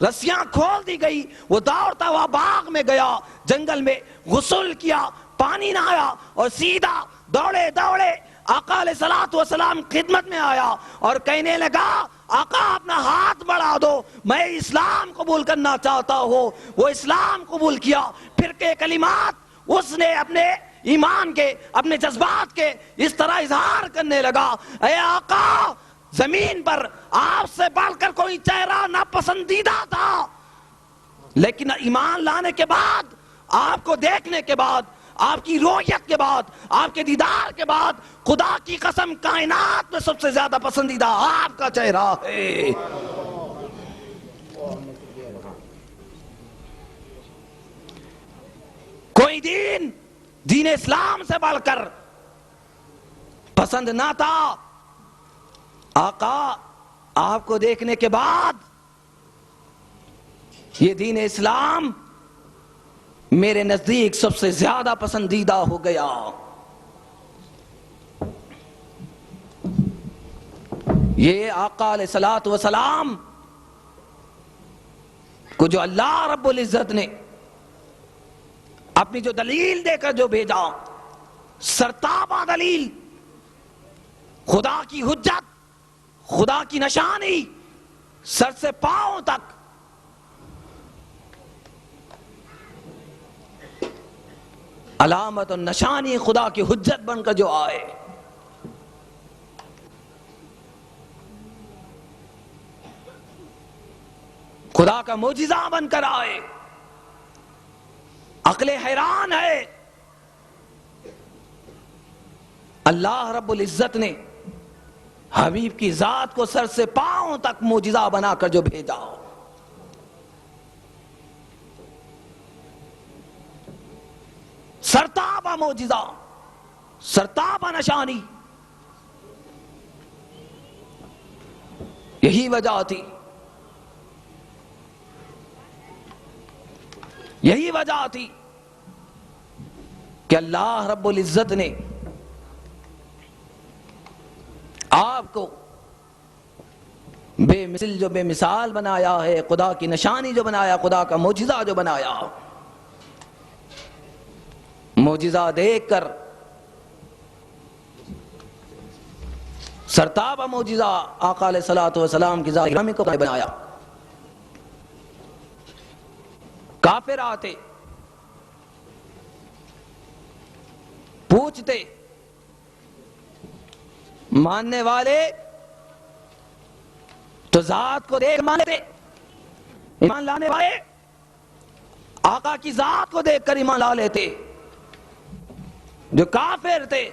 رسیاں کھول دی گئی. وہ دوڑتا ہوا باغ میں گیا، جنگل میں غسل کیا، پانی نہایا اور سیدھا دوڑے آقا علیہ الصلوۃ والسلام خدمت میں آیا اور کہنے لگا آقا اپنا ہاتھ بڑھا دو، میں اسلام قبول کرنا چاہتا ہوں. وہ اسلام قبول کیا. پھر کے کلمات اس نے اپنے ایمان کے، اپنے جذبات کے اس طرح اظہار کرنے لگا، اے آقا زمین پر آپ سے بڑھ کر کوئی چہرہ ناپسندیدہ تھا، لیکن ایمان لانے کے بعد، آپ کو دیکھنے کے بعد، آپ کی رویت کے بعد، آپ کے دیدار کے بعد، خدا کی قسم کائنات میں سب سے زیادہ پسندیدہ آپ کا چہرہ ہے. کوئی دین اسلام سے بڑھ کر پسند نہ تھا. آقا آپ کو دیکھنے کے بعد یہ دین اسلام میرے نزدیک سب سے زیادہ پسندیدہ ہو گیا. یہ آقا علیہ الصلوۃ والسلام کو جو اللہ رب العزت نے اپنی جو دلیل دے کر جو بھیجا، سرتابہ دلیل، خدا کی حجت، خدا کی نشانی، سر سے پاؤں تک علامت اور نشانی خدا کی حجت بن کر جو آئے. خدا کا معجزہ بن کر آئے. عقل حیران ہے. اللہ رب العزت نے حبیب کی ذات کو سر سے پاؤں تک معجزہ بنا کر جو بھیجا. سرتابہ معجزہ، سرتابہ نشانی. یہی وجہ تھی، یہی وجہ تھی کہ اللہ رب العزت نے آپ کو بے مثل جو بے مثال بنایا ہے، خدا کی نشانی جو بنایا، خدا کا معجزہ جو بنایا. معجزہ دیکھ کر، سرتابہ معجزہ آقا علیہ الصلوۃ والسلام کی ذات گرامی کو بنایا. کافر آتے، پوچھتے، ماننے والے تو ذات کو دیکھ مانتے، ایمان لانے والے آقا کی ذات کو دیکھ کر ایمان لا لیتے. جو کافر تھے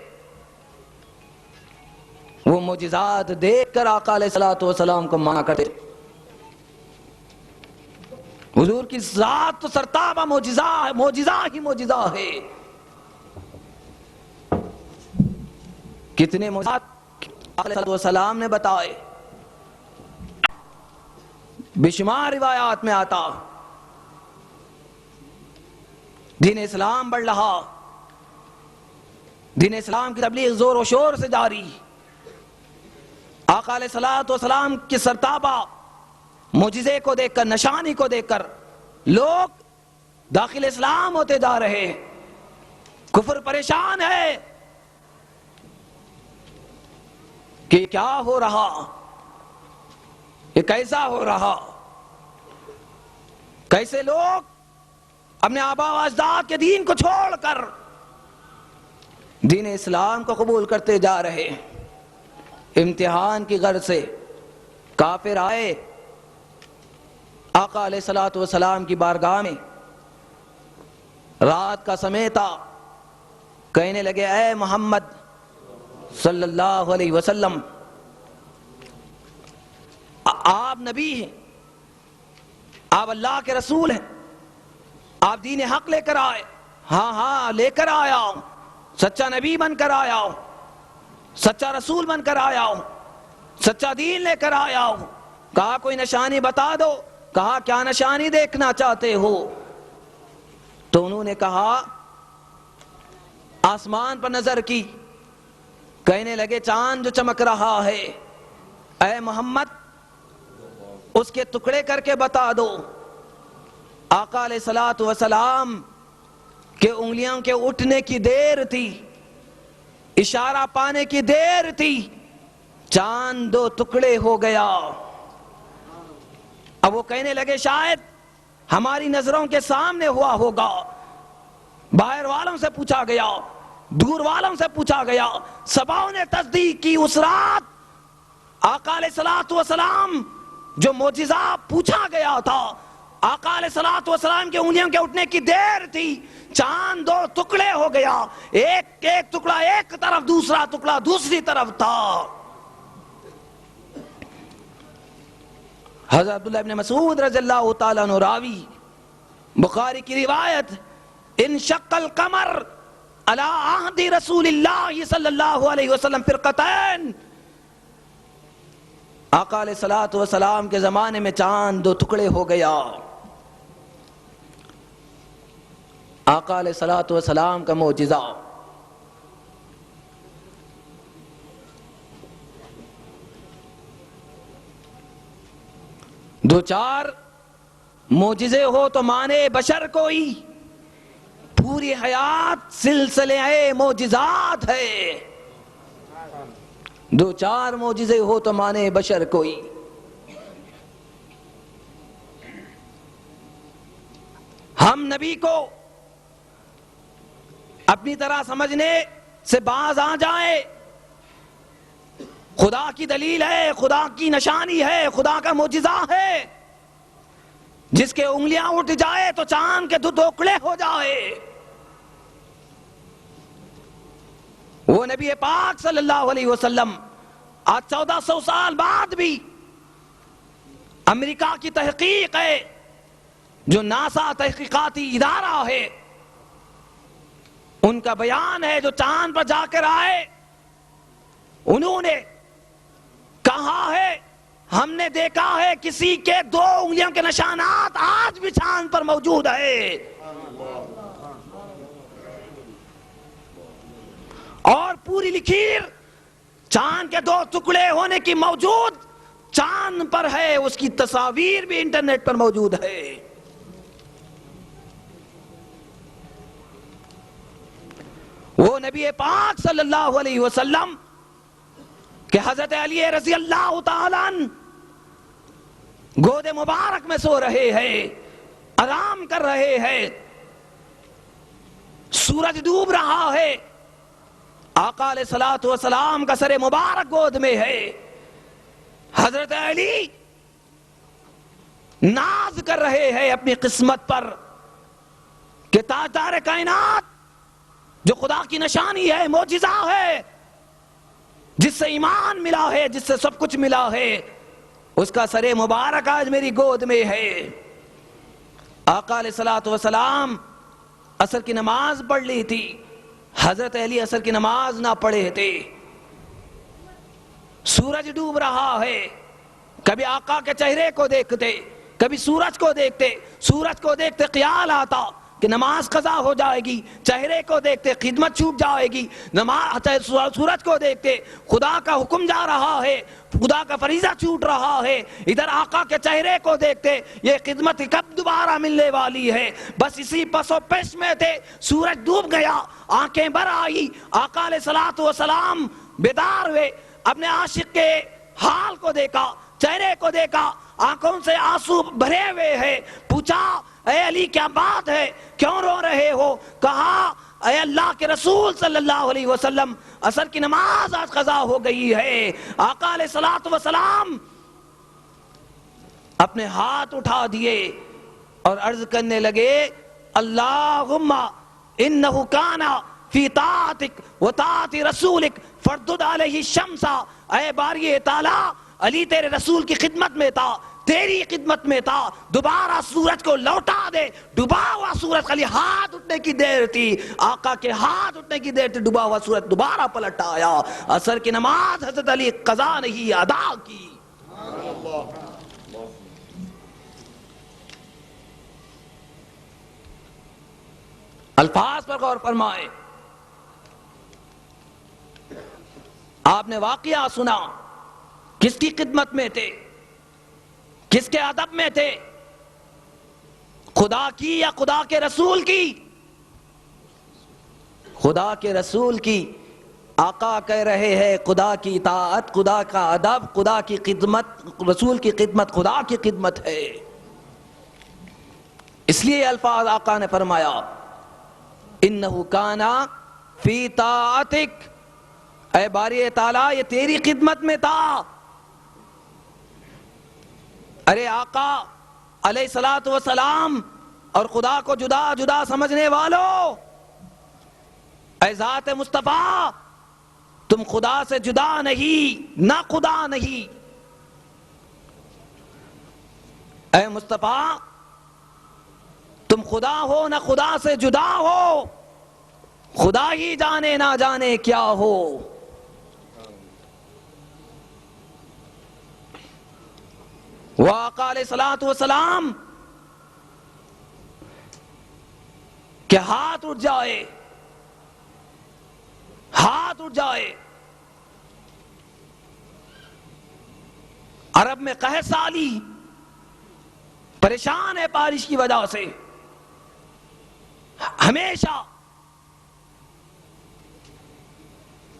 وہ معجزات دیکھ کر آقا علیہ الصلوۃ والسلام کو مانا کرتے. حضور کی ذات تو سرتابہ معجزہ ہے، معجزہ ہی معجزہ ہے. کتنے معجزات آقا علیہ الصلوۃ والسلام نے بتائے، بشمار روایات میں آتا. دین اسلام بڑھ رہا، دین اسلام کی تبلیغ زور و شور سے جاری. آقا علیہ الصلوۃ والسلام کی سرتابہ معجزے کو دیکھ کر، نشانی کو دیکھ کر لوگ داخل اسلام ہوتے جا رہے ہیں. کفر پریشان ہے کہ کیا ہو رہا، یہ کیسا ہو رہا، ایسے لوگ اپنے آبا و اجداد کے دین کو چھوڑ کر دین اسلام کو قبول کرتے جا رہے ہیں۔ امتحان کی غرض سے کافر آئے آقا علیہ الصلوۃ والسلام کی بارگاہ میں، رات کا سمے تھا، کہنے لگے اے محمد صلی اللہ علیہ وسلم، آپ نبی ہیں، آپ اللہ کے رسول ہیں، آپ دین حق لے کر آئے؟ ہاں لے کر آیا ہوں، سچا نبی بن کر آیا ہوں، سچا رسول بن کر آیا ہوں، سچا دین لے کر آیا ہوں۔ کہا کوئی نشانی بتا دو۔ کہا کیا نشانی دیکھنا چاہتے ہو؟ تو انہوں نے کہا آسمان پر نظر کی، کہنے لگے چاند جو چمک رہا ہے، اے محمد اس کے ٹکڑے کر کے بتا دو۔ آقا علیہ الصلوۃ والسلام کہ انگلیوں کے اٹھنے کی دیر تھی، اشارہ پانے کی دیر تھی، چاند دو ٹکڑے ہو گیا۔ اب وہ کہنے لگے شاید ہماری نظروں کے سامنے ہوا ہوگا، باہر والوں سے پوچھا گیا، دور والوں سے پوچھا گیا، سباؤں نے تصدیق کی۔ اس رات آقا علیہ الصلوۃ والسلام جو معجزہ پوچھا گیا تھا، آقا علیہ الصلوۃ والسلام کے انگلیوں کے اٹھنے کی دیر تھی، چاند دو ٹکڑے ہو گیا، ایک ٹکڑا ایک طرف، دوسرا ٹکڑا دوسری طرف تھا۔ حضرت عبداللہ ابن مسعود رضی اللہ تعالیٰ عنہ راوی، بخاری کی روایت، انشق القمر علی عہد رسول اللہ صلی اللہ علیہ وسلم فرقتین، آقا علیہ الصلوۃ والسلام کے زمانے میں چاند دو ٹکڑے ہو گیا۔ آقا علیہ الصلوۃ والسلام کا معجزہ۔ دو چار معجزے ہو تو مانے بشر کوئی، پوری حیات سلسلے معجزات ہے۔ دو چار معجزے ہو تو مانے بشر کوئی۔ ہم نبی کو اپنی طرح سمجھنے سے باز آ جائے، خدا کی دلیل ہے، خدا کی نشانی ہے، خدا کا معجزہ ہے، جس کے انگلیاں اٹھ جائے تو چاند کے دو ٹکڑے ہو جائے۔ وہ نبی پاک صلی اللہ علیہ وسلم آج 1400 سال بعد بھی امریکہ کی تحقیق ہے، جو ناسا تحقیقاتی ادارہ ہے، ان کا بیان ہے، جو چاند پر جا کر آئے، انہوں نے کہا ہے ہم نے دیکھا ہے کسی کے دو انگلیوں کے نشانات آج بھی چاند پر موجود ہے، اور پوری لکیر چاند کے دو ٹکڑے ہونے کی موجود چاند پر ہے، اس کی تصاویر بھی انٹرنیٹ پر موجود ہے۔ وہ نبی پاک صلی اللہ علیہ وسلم کہ حضرت علی رضی اللہ تعالیٰ عنہ گود مبارک میں سو رہے ہیں، آرام کر رہے ہیں، سورج ڈوب رہا ہے، آقا علیہ الصلوۃ والسلام کا سر مبارک گود میں ہے، حضرت علی ناز کر رہے ہیں اپنی قسمت پر کہ تاجدار کائنات جو خدا کی نشانی ہے، معجزہ ہے، جس سے ایمان ملا ہے، جس سے سب کچھ ملا ہے، اس کا سر مبارک آج میری گود میں ہے۔ آقا علیہ الصلوۃ والسلام عصر کی نماز پڑھ لی تھی، حضرت علی عصر کی نماز نہ پڑھے تھے، سورج ڈوب رہا ہے، کبھی آقا کے چہرے کو دیکھتے، کبھی سورج کو دیکھتے، سورج کو دیکھتے خیال آتا کہ نماز قضا ہو جائے گی، چہرے کو دیکھتے خدمت چھوٹ جائے گی، سورج کو دیکھتے خدا کا حکم جا رہا ہے، خدا کا فریضہ چھوٹ رہا ہے، ادھر آقا کے چہرے کو دیکھتے یہ خدمت کب دوبارہ ملنے والی ہے، بس اسی پس و پیش میں تھے۔ سورج ڈوب گیا، آنکھیں بھر آئی، آقا علیہ الصلوۃ والسلام بیدار ہوئے، اپنے عاشق کے حال کو دیکھا، چہرے کو دیکھا، آنکھوں سے آنسو بھرے ہوئے ہیں، پوچھا اے علی کیا بات ہے، کیوں رو رہے ہو؟ کہا اے اللہ کے رسول صلی اللہ علیہ وسلم، عصر کی نماز آج قضا ہو گئی ہے۔ آقا علیہ الصلوۃ والسلام اپنے ہاتھ اٹھا دیے اور عرض کرنے لگے اللہم انہ کان فی طاعتک و طاعت رسولک فردد علیہ الشمس، اے باری تعالی علی تیرے رسول کی خدمت میں تھا، تیری خدمت میں تھا، دوبارہ سورج کو لوٹا دے۔ ڈوبا ہوا سورج خالی ہاتھ اٹھنے کی دیر تھی، آقا کے ہاتھ اٹھنے کی دیر تھی، ڈوبا ہوا سورج دوبارہ پلٹ آیا۔ عصر کی نماز حضرت علی قضا نہیں ادا کی۔ الفاظ پر غور فرمائے۔ آپ نے واقعہ سنا، کس کی خدمت میں تھے، کس کے ادب میں تھے؟ خدا کی یا خدا کے رسول کی؟ خدا کے رسول کی۔ آقا کہہ رہے ہیں خدا کی اطاعت، خدا کا ادب، خدا کی خدمت، رسول کی خدمت خدا کی خدمت ہے۔ اس لیے الفاظ آقا نے فرمایا انہ کان فی طاعتک، اے باری تعالیٰ یہ تیری خدمت میں تھا۔ ارے آقا علیہ الصلوۃ والسلام اور خدا کو جدا جدا سمجھنے والو، اے ذات مصطفیٰ تم خدا سے جدا نہیں، نہ خدا نہیں۔ اے مصطفیٰ تم خدا ہو نہ خدا سے جدا ہو، خدا ہی جانے نہ جانے کیا ہو۔ وہ آقا علیہ الصلوۃ والسلام کہ ہاتھ اٹھ جائے، ہاتھ اٹھ جائے۔ عرب میں قحط سالی، پریشان ہے بارش کی وجہ سے، ہمیشہ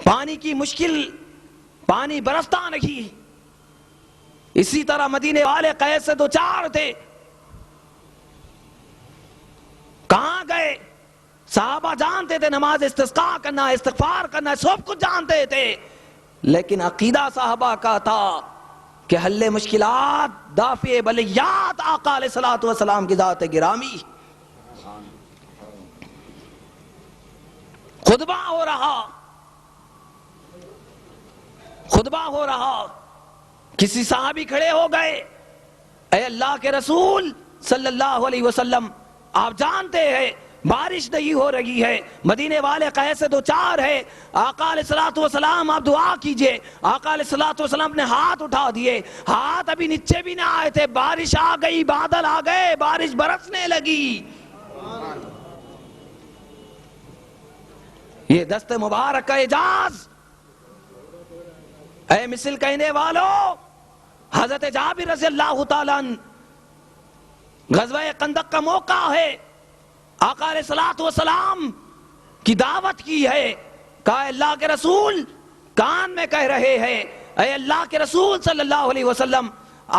پانی کی مشکل، پانی برستا نہیں۔ اسی طرح مدینے والے قحط سے دوچار تھے۔ کہاں گئے؟ صحابہ جانتے تھے نماز استسقاء کرنا، استغفار کرنا، سب کچھ جانتے تھے، لیکن عقیدہ صحابہ کا تھا کہ حل مشکلات، دافع بلیات آقا علیہ الصلوۃ والسلام کی ذات گرامی۔ خطبہ ہو رہا، خطبہ ہو رہا، کسی صحابی کھڑے ہو گئے، اے اللہ کے رسول صلی اللہ علیہ وسلم آپ جانتے ہیں بارش نہیں ہو رہی ہے، مدینے والے قحط سے دوچار ہے، آقا علیہ الصلوۃ والسلام آپ دعا کیجئے۔ آقا علیہ الصلوۃ والسلام نے ہاتھ اٹھا دیے، ہاتھ ابھی نیچے بھی نہ آئے تھے، بارش آ گئی، بادل آ گئے، بارش برسنے لگی۔ یہ دست مبارک کا اعجاز۔ اے مثل کہنے والو، حضرت جابر رضی اللہ تعالیٰ عنہ، غزوہ خندق کا موقع ہے، آقا علیہ الصلوۃ والسلام کی دعوت کی ہے، کہا اللہ کے رسول کان میں کہہ رہے ہیں، اے اللہ کے رسول صلی اللہ علیہ وسلم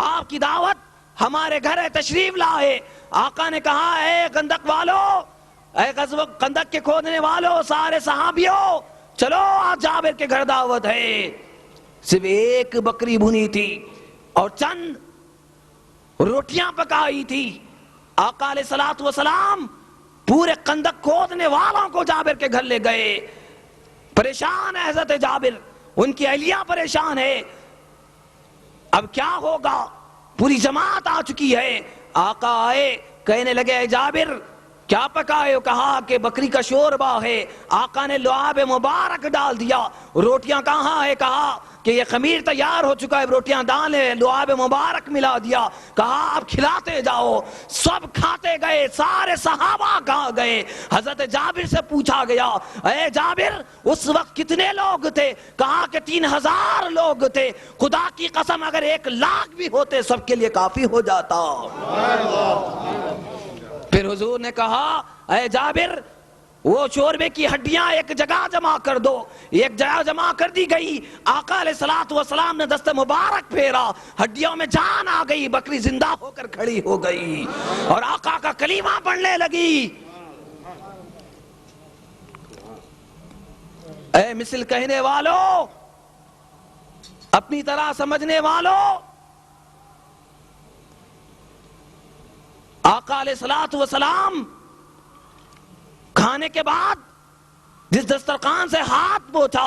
آپ کی دعوت ہمارے گھر تشریف لائے۔ آقا نے کہا اے خندق والو، اے غزوہ خندق کے کھودنے والو، سارے صحابیوں چلو آج جابر کے گھر دعوت ہے۔ صرف ایک بکری بھنی تھی اور چند روٹیاں پکائی تھی۔ آقا علیہ الصلوۃ والسلام پورے خندق کھودنے والوں کو جابر کے گھر لے گئے۔ پریشان ہے حضرت جابر، ان کی اہلیہ پریشان ہے، اب کیا ہوگا؟ پوری جماعت آ چکی ہے۔ آقا آئے، کہنے لگے اے جابر کیا پکائے ہو؟ کہا کہ بکری کا شوربہ ہے۔ آقا نے لعاب مبارک ڈال دیا۔ روٹیاں کہاں ہے؟ کہا کہ یہ خمیر تیار ہو چکا ہے، روٹیاں ڈالیں، لعاب مبارک ملا دیا، کہا آپ کھلاتے جاؤ۔ سب کھاتے گئے، سارے صحابہ کھا گئے۔ حضرت جابر سے پوچھا گیا اے جابر اس وقت کتنے لوگ تھے؟ کہا کہ 3000 لوگ تھے۔ خدا کی قسم اگر 1,00,000 بھی ہوتے سب کے لیے کافی ہو جاتا۔ پھر حضور نے کہا اے جابر وہ شوربے کی ہڈیاں ایک جگہ جمع کر دو. ایک جگہ جمع کر دی گئی. آقا علیہ الصلوۃ والسلام نے دست مبارک پھیرا, ہڈیوں میں جان آ گئی, بکری زندہ ہو کر کھڑی ہو گئی اور آقا کا کلمہ پڑھنے لگی. اے مثل کہنے والوں, اپنی طرح سمجھنے والوں, آقا علیہ الصلوۃ والسلام کھانے کے بعد جس دسترخوان سے ہاتھ پوچھا,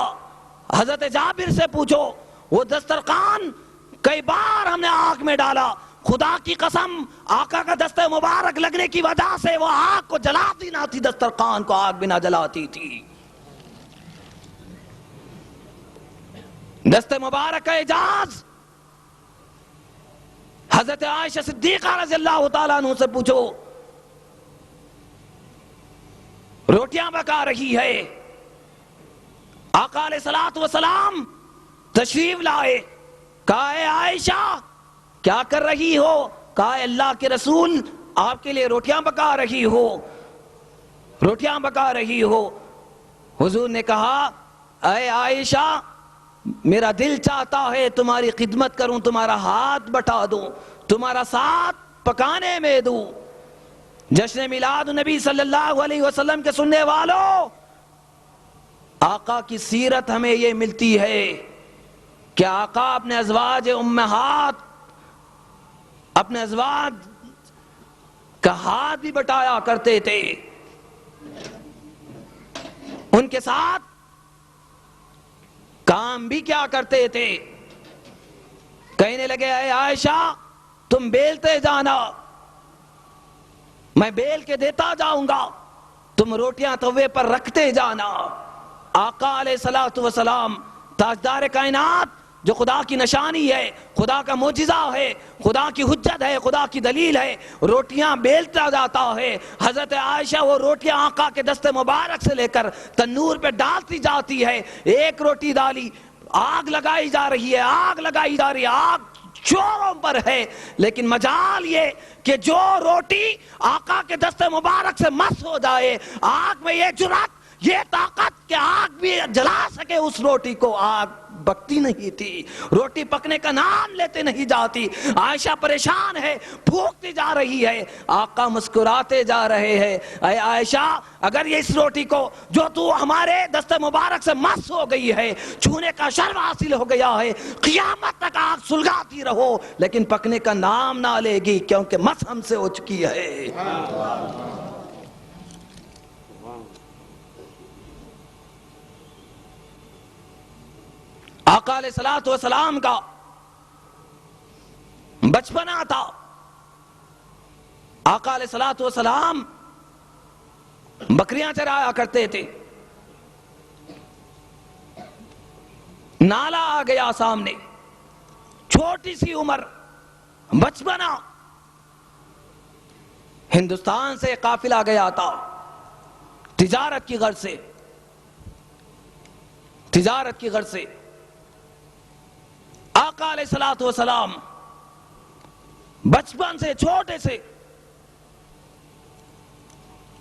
حضرت جابر سے پوچھو, وہ دسترخوان کئی بار ہم نے آگ میں ڈالا, خدا کی قسم آقا کا دست مبارک لگنے کی وجہ سے وہ آگ کو جلاتی نہ تھی, دسترخوان کو آگ بھی نہ جلاتی تھی. دست مبارک کا اعجاز. حضرت عائشہ صدیقہ رضی اللہ تعالیٰ عنہ سے پوچھو, روٹیاں پکا رہی ہے, آقا علیہ الصلوۃ والسلام تشریف لائے, کہا اے عائشہ کیا کر رہی ہو؟ کہا اللہ کے رسول آپ کے لیے روٹیاں پکا رہی ہو, روٹیاں پکا رہی ہو. حضور نے کہا اے عائشہ میرا دل چاہتا ہے تمہاری خدمت کروں, تمہارا ہاتھ بٹا دوں, تمہارا ساتھ پکانے میں دوں. جشن میلاد نبی صلی اللہ علیہ وسلم کے سننے والوں, آقا کی سیرت ہمیں یہ ملتی ہے کہ آقا اپنے ازواج امہات, اپنے ازواج کا ہاتھ بھی بٹایا کرتے تھے, ان کے ساتھ کام بھی کیا کرتے تھے. کہنے لگے اے عائشہ تم بیلتے جانا, میں بیل کے دیتا جاؤں گا, تم روٹیاں توے پر رکھتے جانا. آقا علیہ الصلوۃ والسلام تاجدار کائنات, جو خدا کی نشانی ہے, خدا کا معجزہ ہے, خدا کی حجت ہے, خدا کی دلیل ہے, روٹیاں بیلتا جاتا ہے. حضرت عائشہ وہ روٹیاں آقا کے دست مبارک سے لے کر تنور پہ ڈالتی جاتی ہے. ایک روٹی ڈالی, آگ لگائی جا رہی ہے, آگ لگائی جا رہی ہے, آگ چوروں پر ہے, لیکن مجال یہ کہ جو روٹی آقا کے دست مبارک سے مس ہو جائے, آگ میں یہ جرات, یہ طاقت کہ آگ بھی جلا سکے اس روٹی کو, آگ بکتی نہیں تھی, روٹی پکنے کا نام لیتے نہیں جاتی. عائشہ پریشان ہے, پھونکتی جا رہی ہے, آقا مسکراتے جا رہے ہیں. اے عائشہ اگر یہ اس روٹی کو جو تو ہمارے دست مبارک سے مس ہو گئی ہے, چھونے کا شرف حاصل ہو گیا ہے, قیامت تک آگ سلگاتی رہو لیکن پکنے کا نام نہ لے گی, کیونکہ مس ہم سے ہو چکی ہے. آقا علیہ الصلوۃ والسلام کا بچپنا تھا. آقا علیہ الصلوۃ والسلام بکریاں چرایا کرتے تھے. نالا آ گیا سامنے, چھوٹی سی عمر, بچپنا. ہندوستان سے قافلہ گیا تھا تجارت کی غرض سے, تجارت کی غرض سے. آقا علیہ الصلوۃ والسلام بچپن سے, چھوٹے سے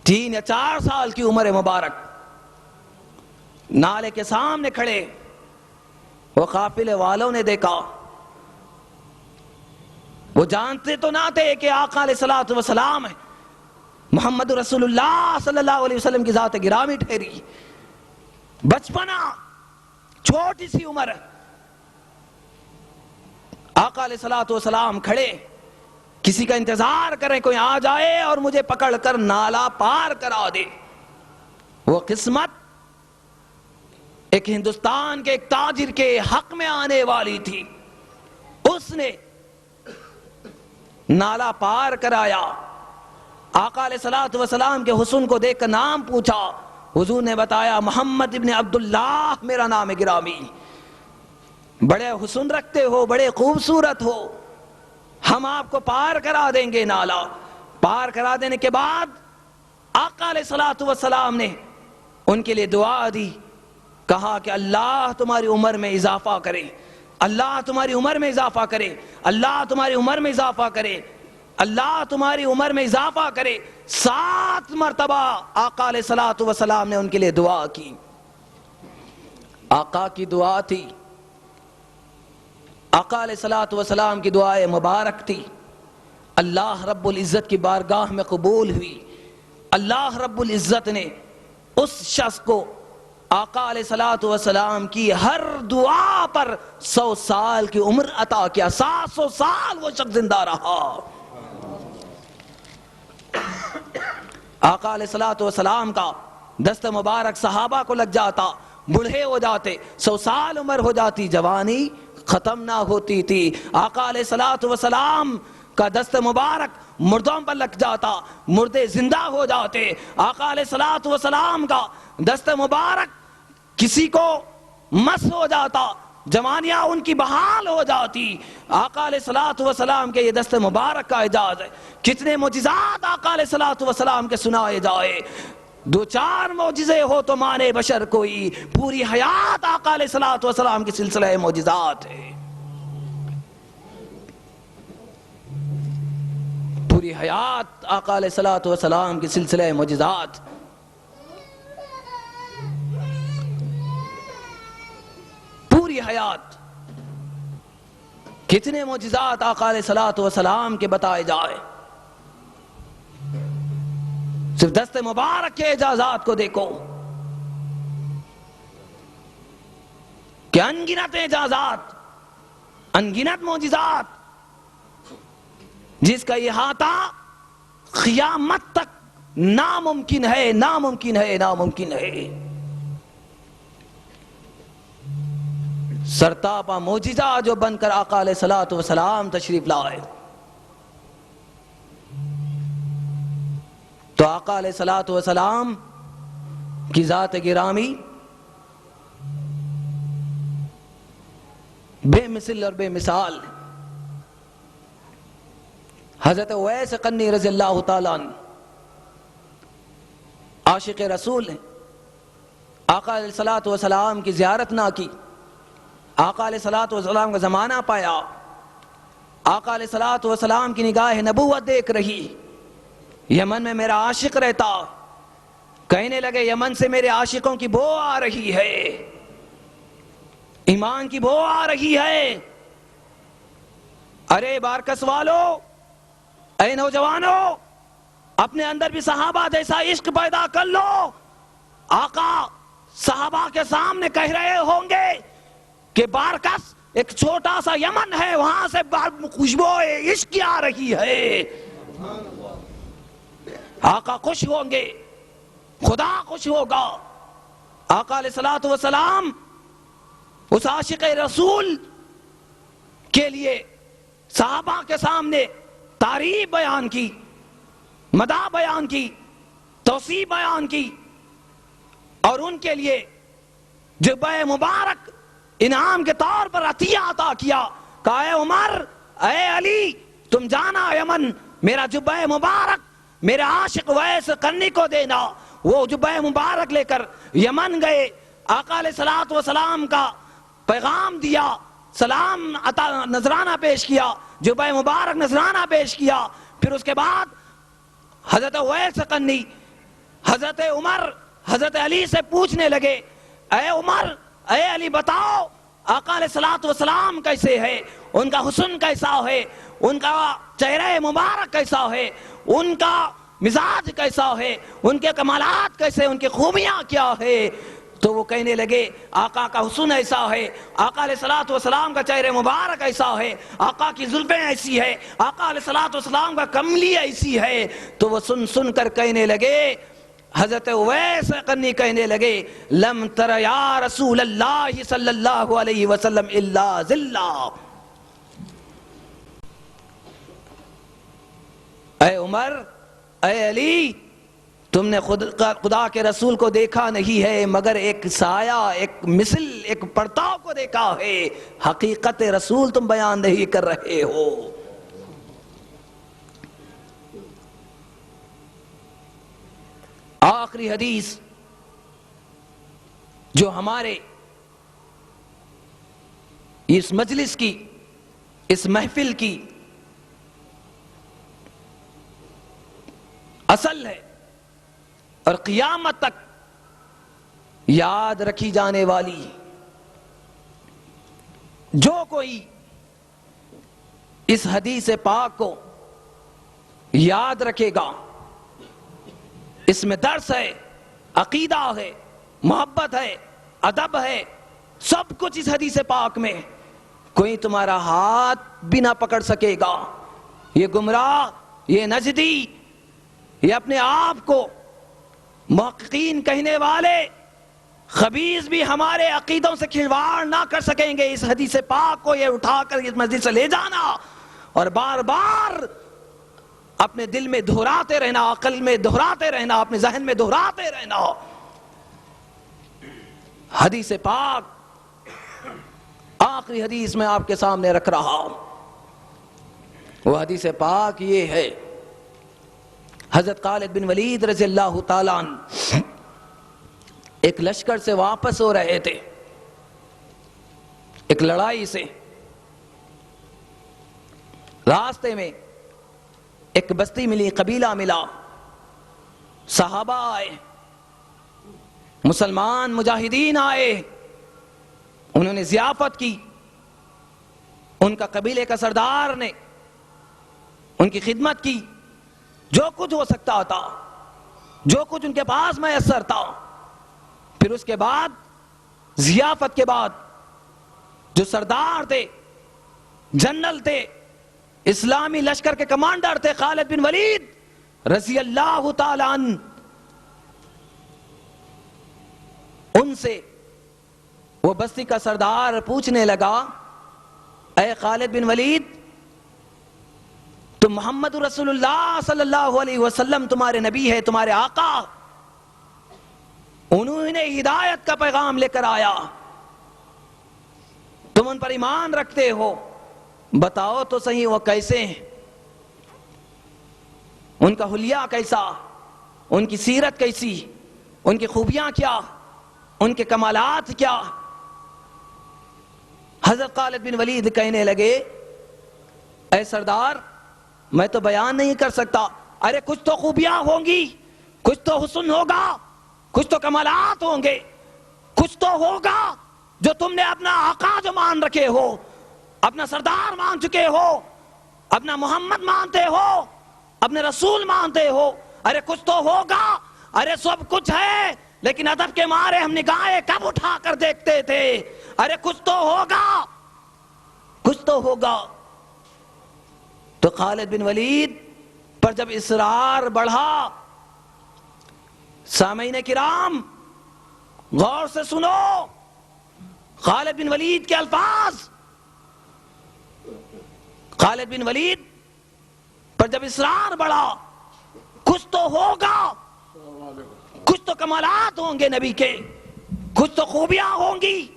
3 یا 4 سال کی عمر مبارک, نالے کے سامنے کھڑے. وہ قافلے والوں نے دیکھا, وہ جانتے تو نہ تھے کہ آقا علیہ الصلوۃ والسلام محمد رسول اللہ صلی اللہ علیہ وسلم کی ذات گرامی ٹھہری. بچپنا, چھوٹی سی عمر. آقا علیہ الصلوۃ والسلام کھڑے, کسی کا انتظار کریں کوئی آ جائے اور مجھے پکڑ کر نالا پار کرا دے. وہ قسمت ایک ہندوستان کے ایک تاجر کے حق میں آنے والی تھی. اس نے نالا پار کرایا. آقا علیہ الصلوۃ والسلام کے حسن کو دیکھ کر نام پوچھا. حضور نے بتایا محمد ابن عبداللہ میرا نام ہے گرامی, بڑے حسن رکھتے ہو, بڑے خوبصورت ہو, ہم آپ کو پار کرا دیں گے نالا. پار کرا دینے کے بعد آقا علیہ الصلوۃ والسلام نے ان کے لیے دعا دی, کہا کہ اللہ تمہاری عمر میں اضافہ کرے, اللہ تمہاری عمر میں اضافہ کرے, اللہ تمہاری عمر میں اضافہ کرے. اللہ تمہاری عمر میں اضافہ کرے. 7 مرتبہ آقا علیہ الصلوۃ والسلام نے ان کے لیے دعا کی. آقا کی دعا تھی, آقا علیہ الصلوۃ والسلام کی دعائیں مبارک تھی, اللہ رب العزت کی بارگاہ میں قبول ہوئی. اللہ رب العزت نے اس شخص کو آقا علیہ الصلوۃ والسلام کی ہر دعا پر 100 سال کی عمر عطا کیا. 700 سال وہ شخص زندہ رہا. آقا علیہ الصلوۃ والسلام کا دست مبارک صحابہ کو لگ جاتا, بوڑھے ہو جاتے, 100 سال عمر ہو جاتی, جوانی ختم نہ ہوتی تھی. آقا علیہ الصلوۃ والسلام کا دست مبارک مردوں پر لگ جاتا, مردے زندہ ہو جاتے. آقا علیہ الصلوۃ والسلام کا دست مبارک کسی کو مس ہو جاتا, جوانیاں ان کی بحال ہو جاتی. آقا علیہ الصلوۃ والسلام کے یہ دست مبارک کا اعجاز ہے. کتنے معجزات آقا علیہ الصلوۃ والسلام کے سنائے جائے. 2-4 معجزے ہو تو مانے بشر کوئی, پوری حیات آقا علیہ الصلوۃ والسلام کی سلسلہ معجزات ہے. پوری حیات آقا علیہ الصلوۃ والسلام کی سلسلہ معجزات. پوری حیات کتنے معجزات آقا علیہ الصلوۃ والسلام کے بتائے جائے. صرف دست مبارک کے اعجازات کو دیکھو کہ انگنت اعجازات, انگنت معجزات, جس کا احاطہ قیامت تک ناممکن ہے, ناممکن ہے, ناممکن ہے. سرتاپا معجزہ جو بن کر آقا علیہ الصلوۃ والسلام تشریف لائے, تو آقا علیہ الصلوۃ والسلام کی ذات گرامی بے مثل اور بے مثال. حضرت اویس قرنی رضی اللہ تعالیٰ عنہ عاشق رسول ہیں, آقا علیہ الصلوۃ والسلام کی زیارت نہ کی. آقا علیہ الصلوۃ والسلام کا زمانہ پایا, آقا علیہ الصلوۃ والسلام کی نگاہ نبوت دیکھ رہی. یمن میں میرا عاشق رہتا, کہنے لگے یمن سے میرے عاشقوں کی بو آ رہی ہے, ایمان کی بو آ رہی ہے. ارے بارکس والو, اے نوجوانوں, اپنے اندر بھی صحابہ جیسا عشق پیدا کر لو. آقا صحابہ کے سامنے کہہ رہے ہوں گے کہ بارکس ایک چھوٹا سا یمن ہے, وہاں سے خوشبو عشق آ رہی ہے. آقا خوش ہوں گے, خدا خوش ہوگا. آقا علیہ الصلوۃ والسلام اس عاشق رسول کے لیے صحابہ کے سامنے تعریف بیان کی, مدح بیان کی, توصیف بیان کی, اور ان کے لیے جبہ مبارک انعام کے طور پر عطیہ عطا کیا. کہا اے عمر, اے علی, تم جانا یمن, میرا جبہ مبارک میرے عاشق اویس قرنی کو دینا. وہ جبہ مبارک لے کر یمن گئے, آقا علیہ الصلوۃ والسلام کا پیغام دیا, سلام عطا, نذرانہ پیش کیا, جبہ مبارک نذرانہ پیش کیا. پھر اس کے بعد حضرت اویس قرنی حضرت عمر حضرت علی سے پوچھنے لگے, اے عمر, اے علی, بتاؤ آقا علیہ الصلوۃ والسلام کیسے ہے, ان کا حسن کیسا ہے, ان کا چہرہ مبارک کیسا ہے, ان کا مزاج کیسا ہے, ان کے کمالات کیسے, ان کی خوبیاں کیا ہے. تو وہ کہنے لگے آقا کا حسن ایسا ہے, آقا علیہ الصلوۃ والسلام کا چہرہ مبارک ایسا ہے, آقا کی زلفیں ایسی ہے, آقا علیہ الصلوۃ والسلام کا کملی ایسی ہے. تو وہ سن سن کر کہنے لگے, حضرت اویس قرنی کہنے لگے, لم تر یا رسول اللہ صلی اللہ علیہ وسلم الا ذلہ. اے عمر, اے علی, تم نے خدا کے رسول کو دیکھا نہیں ہے مگر ایک سایہ, ایک مثل, ایک پرتاؤ کو دیکھا ہے, حقیقت رسول تم بیان نہیں کر رہے ہو. آخری حدیث جو ہمارے اس مجلس کی, اس محفل کی اصل ہے اور قیامت تک یاد رکھی جانے والی. جو کوئی اس حدیث پاک کو یاد رکھے گا، اس میں درس ہے، عقیدہ ہے، محبت ہے، ادب ہے، سب کچھ اس حدیث پاک میں. کوئی تمہارا ہاتھ بھی نہ پکڑ سکے گا. یہ گمراہ، یہ نجدی، یہ اپنے آپ کو محققین کہنے والے خبیث بھی ہمارے عقیدوں سے کھلواڑ نہ کر سکیں گے. اس حدیث پاک کو یہ اٹھا کر اس مسجد سے لے جانا اور بار بار اپنے دل میں دہراتے رہنا، عقل میں دہراتے رہنا، اپنے ذہن میں دہراتے رہنا. حدیث پاک آخری حدیث میں آپ کے سامنے رکھ رہا ہوں. وہ حدیث پاک یہ ہے، حضرت خالد بن ولید رضی اللہ تعالیٰ عنہ ایک لشکر سے واپس ہو رہے تھے، ایک لڑائی سے. راستے میں ایک بستی ملی، قبیلہ ملا، صحابہ آئے، مسلمان مجاہدین آئے، انہوں نے ضیافت کی. ان کا قبیلے کا سردار نے ان کی خدمت کی، جو کچھ ہو سکتا تھا، جو کچھ ان کے پاس میسر تھا. پھر اس کے بعد ضیافت کے بعد جو سردار تھے، جنرل تھے، اسلامی لشکر کے کمانڈر تھے، خالد بن ولید رضی اللہ تعالی عنہ، ان سے وہ بستی کا سردار پوچھنے لگا، اے خالد بن ولید، تم محمد رسول اللہ صلی اللہ علیہ وسلم تمہارے نبی ہے، تمہارے آقا، انہوں نے ہدایت کا پیغام لے کر آیا، تم ان پر ایمان رکھتے ہو، بتاؤ تو صحیح وہ کیسے ہیں، ان کا حلیہ کیسا، ان کی سیرت کیسی، ان کی خوبیاں کیا، ان کے کمالات کیا. حضرت خالد بن ولید کہنے لگے، اے سردار، میں تو بیان نہیں کر سکتا. ارے کچھ تو خوبیاں ہوں گی، کچھ تو حسن ہوگا، کچھ تو کمالات ہوں گے، کچھ تو ہوگا جو تم نے اپنا آقا جو مان رکھے ہو، اپنا سردار مان چکے ہو، اپنا محمد مانتے ہو، اپنے رسول مانتے ہو. ارے کچھ تو ہوگا. ارے سب کچھ ہے، لیکن ادب کے مارے ہم نگاہیں کب اٹھا کر دیکھتے تھے. ارے کچھ تو ہوگا، کچھ تو ہوگا. تو خالد بن ولید پر جب اصرار بڑھا، سامعین کرام غور سے سنو خالد بن ولید کے الفاظ. خالد بن ولید پر جب اصرار بڑھا، کچھ تو ہوگا، کچھ تو کمالات ہوں گے نبی کے، کچھ تو خوبیاں ہوں گی،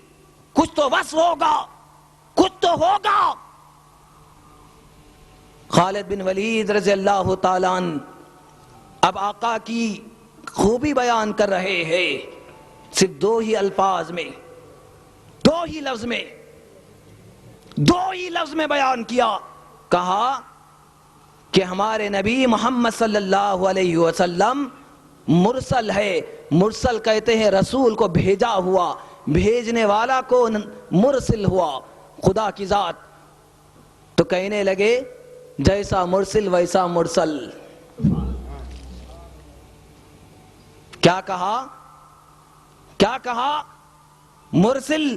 کچھ تو وصف ہوگا، کچھ تو ہوگا. خالد بن ولید رضی اللہ تعالیٰ عنہ اب آقا کی خوبی بیان کر رہے ہیں، صرف دو ہی الفاظ میں، دو ہی لفظ میں بیان کیا. کہا کہ ہمارے نبی محمد صلی اللہ علیہ وسلم مرسل ہے. مرسل کہتے ہیں رسول کو بھیجا ہوا، بھیجنے والا کو مرسل ہوا، خدا کی ذات. تو کہنے لگے جیسا مرسل ویسا مرسل. کیا کہا؟ مرسل،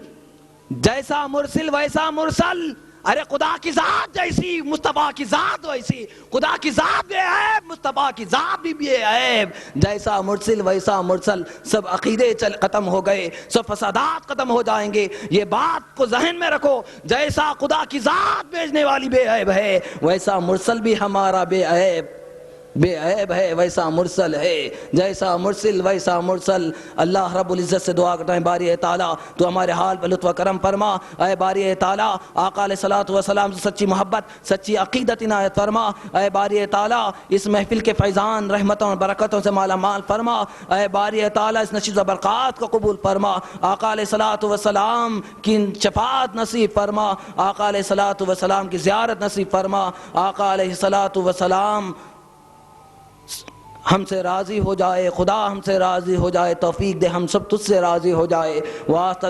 جیسا مرسل ویسا مرسل. ارے خدا کی ذات جیسی مصطفیٰ کی ذات ویسی، خدا کی ذات بے عیب، مصطفیٰ کی ذات بھی بے عیب. جیسا مرسل ویسا مرسل. سب عقیدے ختم ہو گئے، سب فسادات ختم ہو جائیں گے. یہ بات کو ذہن میں رکھو، جیسا خدا کی ذات بھیجنے والی بے عیب ہے، ویسا مرسل بھی ہمارا بے عیب ہے، ویسا مرسل ہے. جیسا مرسل ویسا مرسل. اللہ رب العزت سے دعا کرتے ہیں، باری تعالیٰ تو ہمارے حال پر لطف و کرم فرما. اے باری تعالیٰ آقا علیہ الصلوۃ والسلام سے سچی محبت، سچی عقیدت عنایت فرما. اے باری تعالیٰ اس محفل کے فیضان رحمتوں اور برکتوں سے مالا مال فرما. اے باری تعالیٰ اس نشیز و برکات کو قبول فرما. آقا علیہ الصلوۃ والسلام کی شفاعت نصیب فرما. آقا علیہ الصلوۃ والسلام کی زیارت نصیب فرما. آقا علیہ الصلوۃ والسلام ہم سے راضی ہو جائے، خدا ہم سے راضی ہو جائے، توفیق دے ہم سب تجھ سے راضی ہو جائے۔ واسطہ